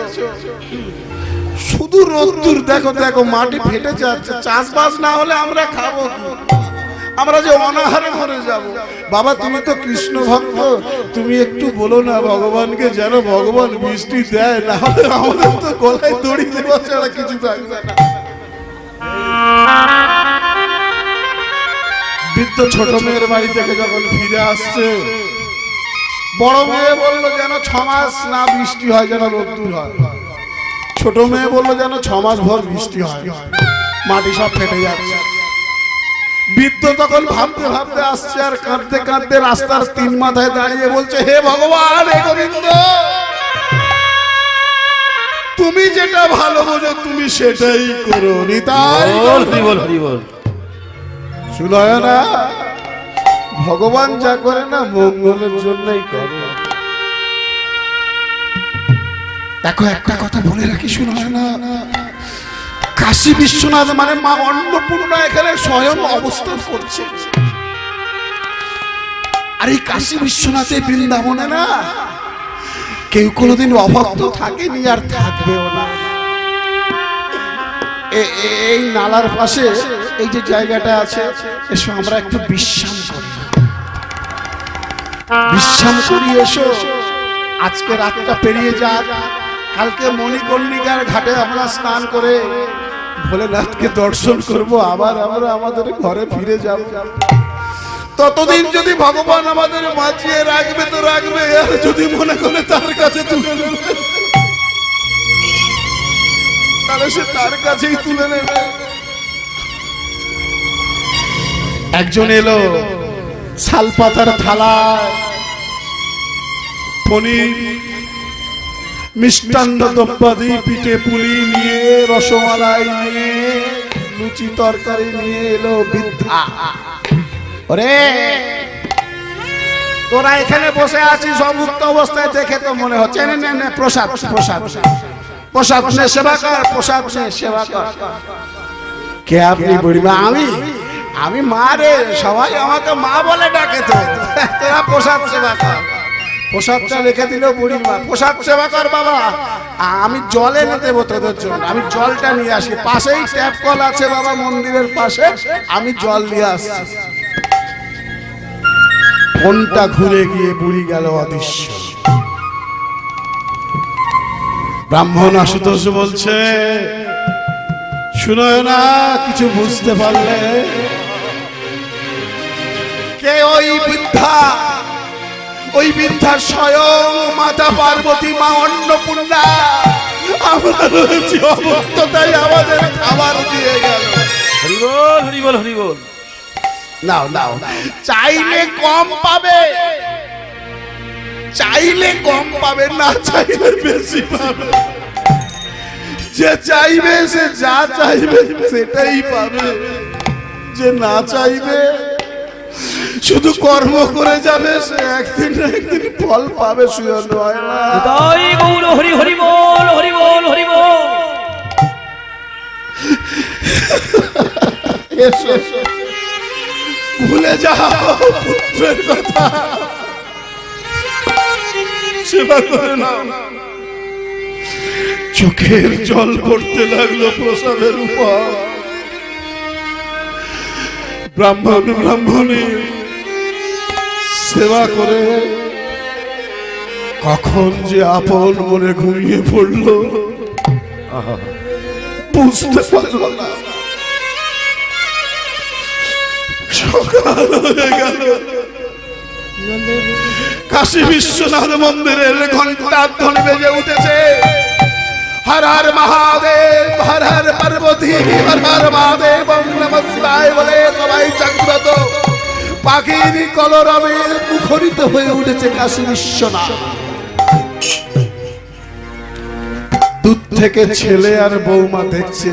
শুধু রোদ্দুর দেখো দেখো, মাটি ফেটে যাচ্ছে, চাষবাস না হলে আমরা খাবো কি? আমরা যে অনাহারে মরে যাব। বাবা তুমি তো কৃষ্ণ ভক্ত, তুমি একটু বলো না ভগবানকে যেন ভগবান বৃষ্টি দেয়, না হলে আমাদের তো গলায় দড়ি দেওয়া ছাড়া কিছু থাকবে না। বৃদ্ধ ছোট মেয়ের বাড়ি থেকে যখন ফিরে আসছে, বড় মেয়ে বললো যেন 6 মাস না বৃষ্টি হয়, যেন রোদ্দুর হয়। ছোট মেয়ে বললো যেন 6 মাস ভর বৃষ্টি হয়, মাটি সব ফেটে যাচ্ছে। বৃদ্ধ তখন ভাবতে ভাবতে আসছে আর কাঁদতে কাঁদতে রাস্তার 3 মাথায় দাঁড়িয়ে বলছে হে ভগবান, হে গোবিন্দ, তুমি যেটা ভালো বোঝো তুমি সেটাই করো। নিতাই শুনয় না, ভগবান যা করে না মঙ্গলের জন্যই করে। দেখো একটা কথা বলে রাখি, শুনয় না, কাশী বিশ্বনাথ মানে মা অন্নপূর্ণা এখানে স্বয়ং অবস্থান করছে। আর এই কাশী বিশ্বনাথে বৃন্দাবনে না কেউ কোনোদিন অভক্ত থাকেনি আর থাকবেও না। এই নালার পাশে এই যে জায়গাটা আছে, এসো আমরা একটু বিশ্রাম করি, বিশ্রাম করি। এসো আজকে রাতটা পেরিয়ে যাক, কালকে মণিকর্ণিকার ঘাটে আমরা স্নান করে ভোলেনাথকে দর্শন করব, আবার আমরা আমাদের ঘরে ফিরে যাব। ততদিন যদি ভগবান আমাদের বাঁচিয়ে রাখবে তো রাখবে, আর যদি মনে করে তার কাছে তুলে নেবে তাহলে সে তার কাছেই তুলে নেবে। একজন এলো শালপাতার থালায় পনির, মিষ্টান্ন দ্রব্যাদি, পিঠে পুলি নিয়ে, রসমালাই নিয়ে, লুচি তরকারি নিয়ে এলো বৃদ্ধা। ওরে তোরা এখানে বসে আছিস অভুক্ত অবস্থায়, দেখে তো মনে হচ্ছে প্রসাদ প্রসাদ প্রসাদ নে সেবা কর, প্রসাদ নে সেবা কর। কে আপনি বুড়িমা? আমি মা রে, সবাই আমাকে মা বলে ডাকে, তো তোরা প্রসাদ সেবা কর। প্রসাদটা রেখে দিল বুড়িমা, প্রসাদ সেবা কর বাবা, আমি জল এনে দেবো তোদের জন্য, আমি জলটা নিয়ে আসি, পাশেই ট্যাপ কল আছে বাবা মন্দিরের পাশে, আমি জল নিয়ে আসছি। কোনটা ঘুরে গিয়ে বুড়ি গেল অদৃশ্য। ব্রাহ্মণ আশুতোষ বলছে, শুনো না, কিছু বুঝতে পারলে কে ওই বৃদ্ধা? ওই বৃদ্ধার স্বয়ং মাতা পার্বতী, মা অন্নপূর্ণা। আমরা রয়েছি অবস্থতাই আমাদের খাবার দিয়ে গেল। হরিবল হরিবল হরিবল। নাও নাও, চাইলে কম পাবে, চাইলে কম পাবে, না চাইলে বেশি পাবে। যে চাইবে সে যা চাইবে সেটাই পাবে, যে না চাইবে শুধু কর্ম করে যাবে সে একদিন না একদিন ফল পাবে। শুয়ে নয় না, তাই গৌর হরি হরিবল হরিবল হরিবল। এসো, ভুলে যাও পুত্রের কথা, সেবা করে নাও। চোখের জল পড়তে লাগলো প্রসাদের উপর। ব্রাহ্মণী সেবা করে কখন যে আপন মনে ঘুমিয়ে পড়লো বুঝতে পারল না। সকাল হয়ে গেল, কাশী বিশ্বনাথ মন্দিরের ঘন্টার ধ্বনি বেজে উঠেছে। হর হর মহাদেব, হর হর পার্বতী, হর হর মহাদেব, ওম নমঃ শিবায় বলে সবাই জাগ্রত। পাখির কলরবে মুখরিত হয়ে উঠেছে কাশী বিশ্বনাথ। দূর থেকে ছেলে আর বৌমা দেখছে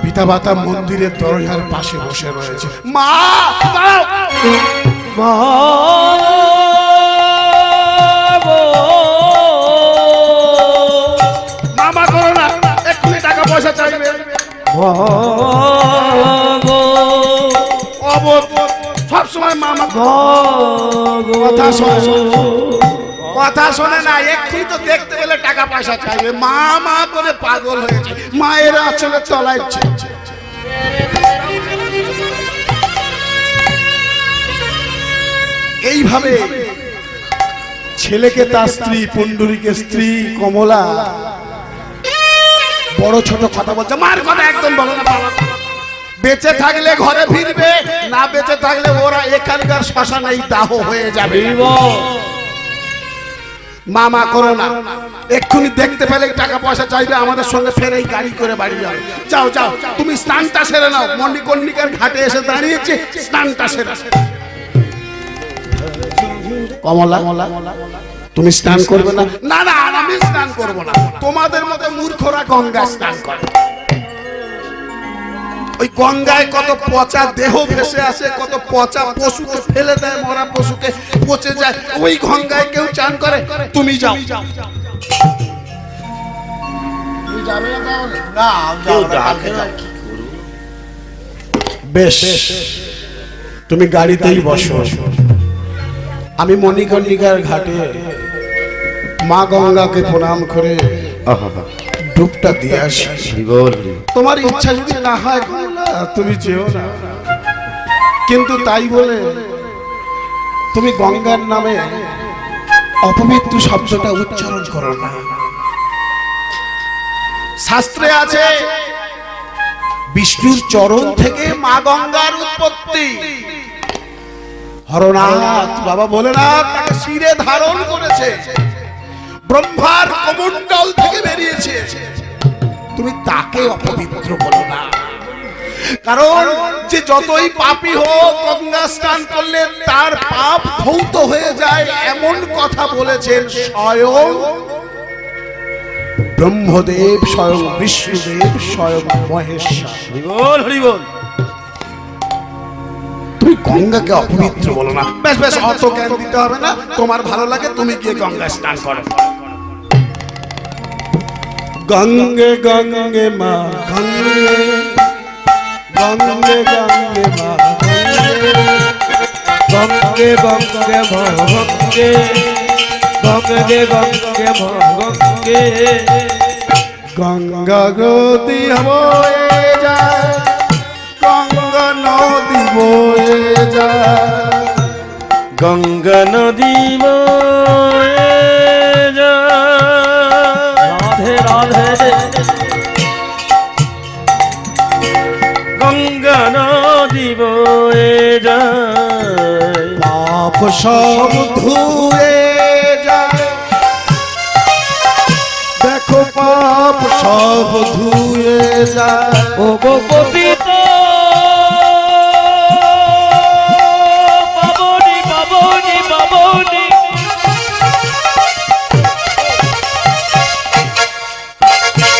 পিতা মাতা মন্দিরের দরজার পাশে বসে রয়েছে। মা মা মামা করো না, এক্ষুনি টাকা পয়সা চাইবে। সব সময় মামা কথা শোনে, কথা শোনে না, এক্ষুনি তো দেখতে পেলে টাকা পয়সা চাইবে। মা মা করে পাগল হয়েছে, মায়ের আঁচলে তলাইছে। এইভাবে ছেলেকে তার স্ত্রী, পুণ্ডরীকে স্ত্রী কমলা বড় ছোট কথা বলছে। মার কথা একদম বলো না বাবা, বেঁচে থাকলে ঘরে ফিরবে, না বেঁচে থাকলে ওরা এখানকার শ্মশানেই দাহ হয়ে যাবে। মামা করো না, এক্ষুনি দেখতে পেলে টাকা পয়সা চাইবে, আমাদের সঙ্গে ফেরেই গাড়ি করে বাড়ি যাবে। যাও যাও, তুমি স্নানটা সেরে নাও, মণিকর্ণিকার ঘাটে এসে দাঁড়িয়েছে, স্নানটা সেরে। কমলা, তুমি স্নান করবে না? না না, আমি স্নান করব না, তোমাদের মতো মূর্খরা গঙ্গা স্নান করে। ওই গঙ্গায় কত পচা দেহ ভেসে আসে, কত পচা পশুকে ফেলে দেয়, মরা পশুকে পচে যায়, ওই গঙ্গায় কেউ চান করে? তুমি যাও। বেশ, তুমি গাড়িতেই বসো, আমি মণিকর্ণিকার ঘাটে মা গঙ্গাকে প্রণাম করে ডুবটা দিয়ে আসি। তোমার ইচ্ছা যদি না হয় তুমি যেও না, কিন্তু তাই বলে তুমি গঙ্গার নামে অপবিত্র শব্দটা উচ্চারণ করো না। শাস্ত্রে আছে বিষ্ণুর চরণ থেকে মা গঙ্গার উৎপত্তি। হরনাথ বাবা ভোলেনাথ তাকে শিরে ধারণ করেছে, ব্রহ্মার কমণ্ডল থেকে বেরিয়েছে। তুমি তাকে অপবিত্র বলো না, কারণ যে যতই পাপী হোক গঙ্গা স্নান করলে তার পাপ ধৌত হয়ে যায়, এমন কথা বলেছেন স্বয়ং ব্রহ্মদেব, স্বয়ং বিষ্ণুদেব, স্বয়ং মহেশ্বর। হরিবল হরিবল। তুমি গঙ্গাকে অপবিত্র বলো না। বেশ বেশ, অত জ্ঞান দিতে হবে না, তোমার ভালো লাগে তুমি গিয়ে গঙ্গা স্নান করো। গঙ্গে গঙ্গে মা গঙ্গে, গঙ্গে গঙ্গে মা গঙ্গে গঙ্গে ভঙ্গে, গঙ্গে গঙ্গে ভঙ্গে। গঙ্গা নদী বয়ে যায়, গঙ্গা নদী বয়ে যায়, গঙ্গা নদী বয়ে যায়। সব ধুয়ে যায়, দেখো পাপ সব ধুয়ে যায়। ও গো পতিত পাবনি পাবনি পাবনি,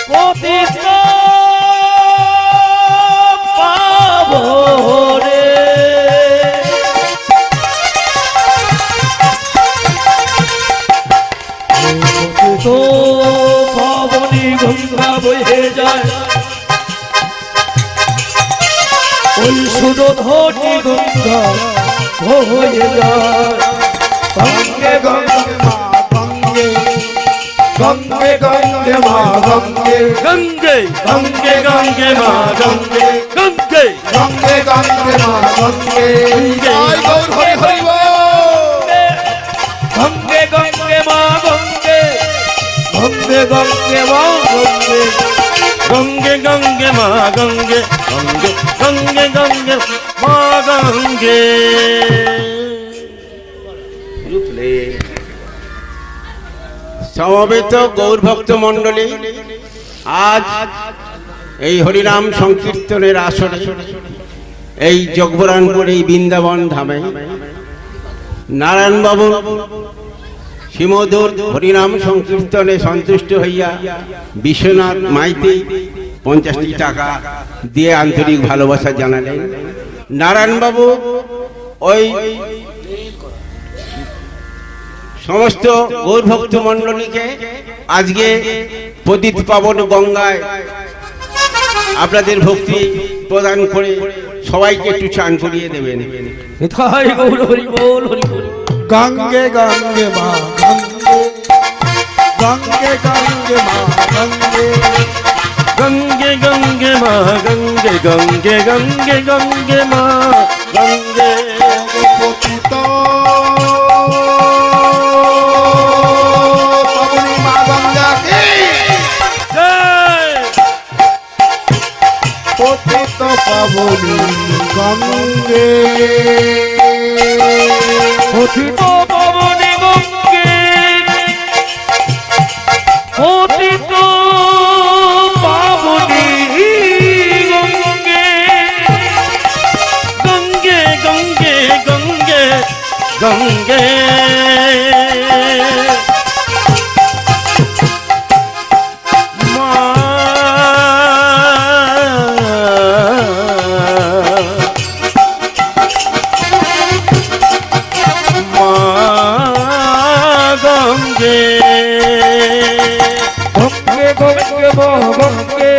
পতিত পাবনে, তো পাবনি গঙ্গা বয়ে যায়, ওই সুরধনি গঙ্গা বয়ে যায়। গঙ্গে গঙ্গে মা গঙ্গে, গঙ্গে গঙ্গে মা গঙ্গে, গঙ্গে গঙ্গে গঙ্গে মা গঙ্গে, গঙ্গে গঙ্গে গঙ্গে মা গঙ্গে। জয় গৌর হরি হরি বল। গঙ্গে গঙ্গে মা গঙ্গে, গঙ্গে গঙ্গে মা গঙ্গে, গঙ্গে গঙ্গে মা গঙ্গে, গঙ্গে গঙ্গে গঙ্গে মা গঙ্গে। সমবেত গৌর ভক্ত মণ্ডলী, আজ এই হরিনাম সংকীর্তনের আসরে এই জগবরানপুর এই বৃন্দাবন ধামে নারায়ণবাবু শ্রীমধুর হরিনাম সংকীর্তনে সন্তুষ্ট হইয়া বিশ্বনাথ মাইতি 50টি টাকা দিয়ে আন্তরিক ভালোবাসা জানালেন। নারায়ণবাবু ওই সমস্ত গৌর ভক্ত মণ্ডলীকে আজকে পতিত পাবন গঙ্গায় আপনাদের ভক্তি প্রদান করে সবাইকে একটু চান করিয়ে দেবেন। নিতাই গৌর হরি বল হরি বল। গঙ্গে গঙ্গে মা গঙ্গে, গঙ্গে গঙ্গে মা গঙ্গে, গঙ্গে গঙ্গে মা গঙ্গে, গঙ্গে গঙ্গে গঙ্গে মা গঙ্গে। পতিত পাবনি মা গঙ্গা কি জয়। পতিত পাবনি গঙ্গে, পতিত পাবনি গঙ্গে, পতিত পাবনি গঙ্গে, গঙ্গে গঙ্গে গঙ্গে গঙ্গে। মা গঙ্গে, গঙ্গে গঙ্গে মা গঙ্গে,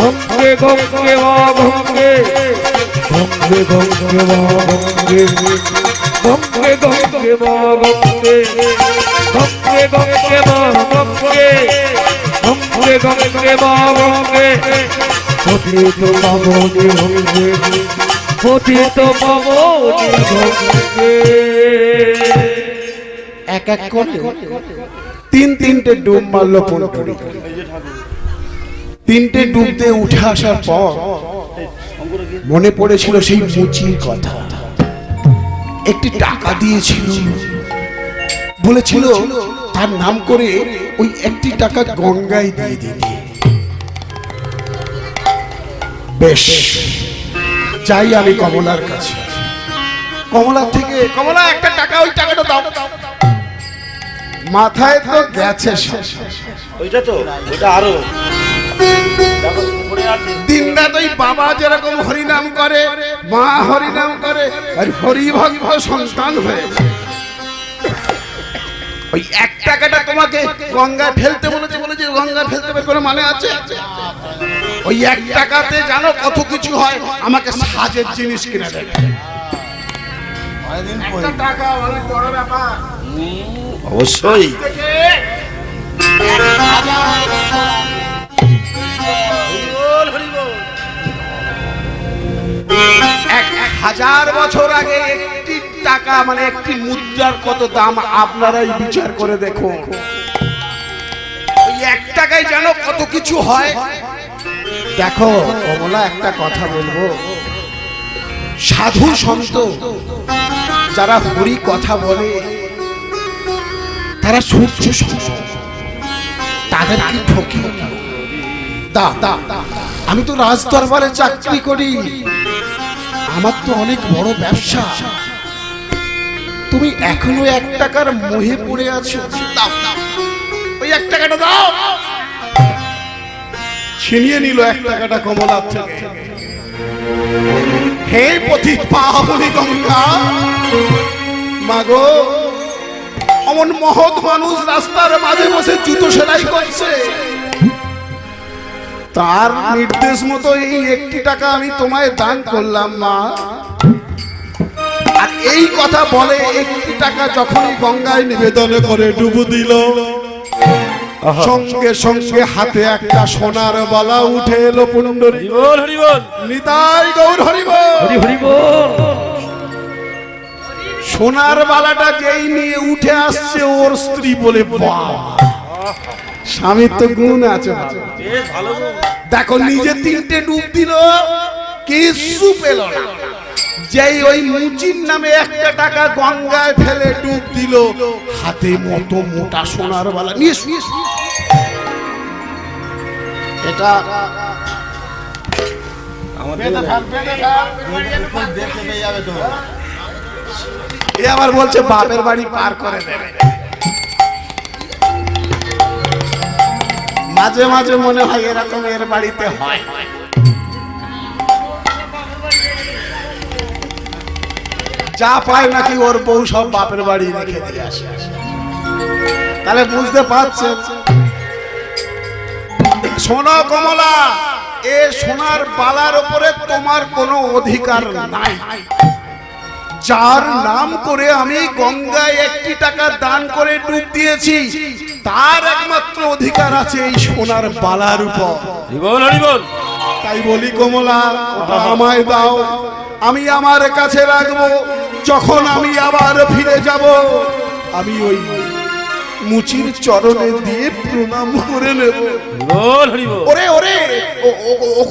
গঙ্গে গঙ্গে মা গঙ্গে, গঙ্গে গঙ্গে মা গঙ্গে, গঙ্গে গঙ্গে মা গঙ্গে, গঙ্গে গঙ্গে মা গঙ্গে, গঙ্গে গঙ্গে মা গঙ্গে। পতিত পাবনি গঙ্গে, পতিত পাবনি গঙ্গে। এক এক করে তিনটে ডুব মারলো পুন্ডরী। তিনটে ডুব দিয়ে উঠে আসার পর মনে পড়েছিল সেই মুচির কথা। একটি টাকা দিয়েছিল, বলেছিল তার নাম করে ওই একটি টাকা গঙ্গায় দিয়ে দিতে। বেশ, যাই আমি কমলার কাছে। কমলার থেকে, কমলা একটা টাকা, ওই টাকাটা দাও। মাথায় তো গেছে সব। ওইটা তো, ওইটা আরো দিনরাত ওই বাবা যেরকম হরিনাম করে, মা হরিনাম করে, আর হরিভক্ত সন্তান হয়েছে। ওই এক টাকাটা তোমাকে গঙ্গায় ফেলতে বলেছে, বলেছে গঙ্গায় ফেলতে হবে, কোনো মানে আছে? ওই এক টাকাতে জানো কত কিছু হয়। আমাকে সাজের জিনিস কিনে দেবে। একটা টাকা অনেক বড় ব্যাপার। অবশ্যই। এক 1000 বছর আগে একটি টাকা মানে একটি মুদ্রার কত দাম আপনারাই বিচার করে দেখুন। ওই এক টাকায় জানো কত কিছু হয়। দেখো কমলা, একটা কথা বলবো, সাধু সন্ত যারা হরি কথা বলে তারা সূর্য সম, তাদেরকে ঠকিও না। আমি তো রাজ দরবারে চাকরি করি, আমার তো অনেক বড় ব্যবসা। তুমি এখনো 1 টাকার মোহে পড়ে আছো। ওই 1 টাকাটা দাও। ছিনিয়ে নিল 1 টাকাটা কমলার থেকে। হে পথিক পাবনি গঙ্গা, মাগো অমন মহৎ মানুষ রাস্তার মাঝে বসে জুতো সেলাই করছে, তার নির্দেশ মতো এই 1 টাকা আমি তোমায় দান করলাম মা। আর এই কথা বলে 1 টাকা যখনই গঙ্গায় নিবেদন করে ডুবু দিল, সঙ্গে সঙ্গে হাতে একটা সোনার বালা উঠে এলো পুণ্ডরী। হরিবল হরিবল নিতাই গৌর হরিবল। হরি হরিবল। সোনার বালাটা যেই নিয়ে উঠে আসছে ওর স্ত্রী বলে, বাহ স্বামীর তো গুণ আছে। বেশ ভালো গো। দেখো নিজে 3টে ডুব দিল, কিছু পেল না। যেই ওই মুচির নামে 1 টাকা গঙ্গায় ফেলে ডুব দিল, হাতে মতো মোটা সোনার বালা নিয়ে শুয়ে এটা এ আবার বলছে বাপের বাড়ি পার করে দেবে। মাঝে মাঝে মনে হয় এরকম এর বাড়িতে হয়। যা পায় নাকি ওর বউ সব বাপের বাড়ি রেখে দিয়ে আসে। তাহলে বুঝতে পারছেন, সোনা কমলা, এ সোনার বালার উপরে তোমার কোনো অধিকার নাই। যার নাম করে আমি গঙ্গায় 1 টাকা দান করে ডুব দিয়েছি, তার একমাত্র অধিকার আছে এই সোনার বালার উপর। হরিবল হরিবল। তাই বলি কমলা, ওটা আমায় দাও, আমি আমার কাছে রাখবো। যখন আমি আবার ফিরে যাব, আমি ওই মুচির চরণে দিয়ে প্রণাম করে নেব। হরিবল হরিবল। ওরে ওরে,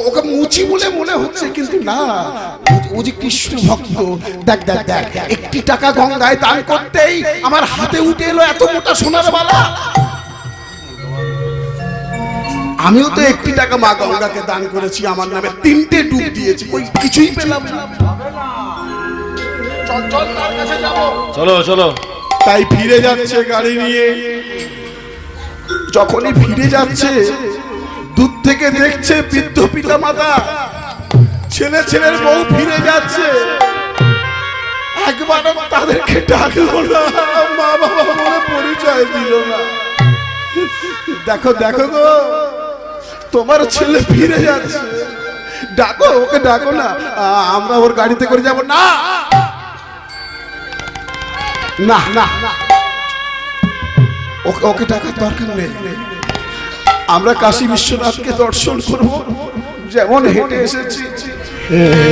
ওকে মুচি বলে মনে হচ্ছে, কিন্তু না, ও যে কৃষ্ণ ভক্ত। দেখ দেখ দেখ, 1 টাকা গঙ্গায় দান করতেই আমার হাতে উঠে এলো এত মোটা সোনার বালা। আমিও তো 1 টাকা মা গঙ্গাকে দান করেছি, আমার নামে 3টে ডুব দিয়েছি, ওই কিছুই পেলাম না। চল চল, তার কাছে যাবো। চলো চলো। তাই ফিরে যাচ্ছে গাড়ি নিয়ে। যখনই ফিরে যাচ্ছে, দূর থেকে দেখছে বৃদ্ধ পিতা মাতা, ছেলে ছেলের বউ ফিরে যাচ্ছে, একবার তাদেরকে ডাকলো না, মা বাবা বলে পরিচয় দিল না। দেখো দেখো গো, তোমার ছেলে ফিরে যাচ্ছে, ডাকো ওকে, ডাকো না, আমরা ওর গাড়িতে করে যাব। না না না, ওকে টাকার দরকার নেই, আমরা কাশী বিশ্বনাথকে দর্শন করব, যেমন হেঁটে এসেছি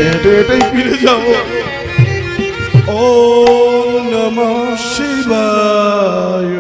হেঁটে হেঁটেই ফিরে যাব। ওম নমঃ শিবায়।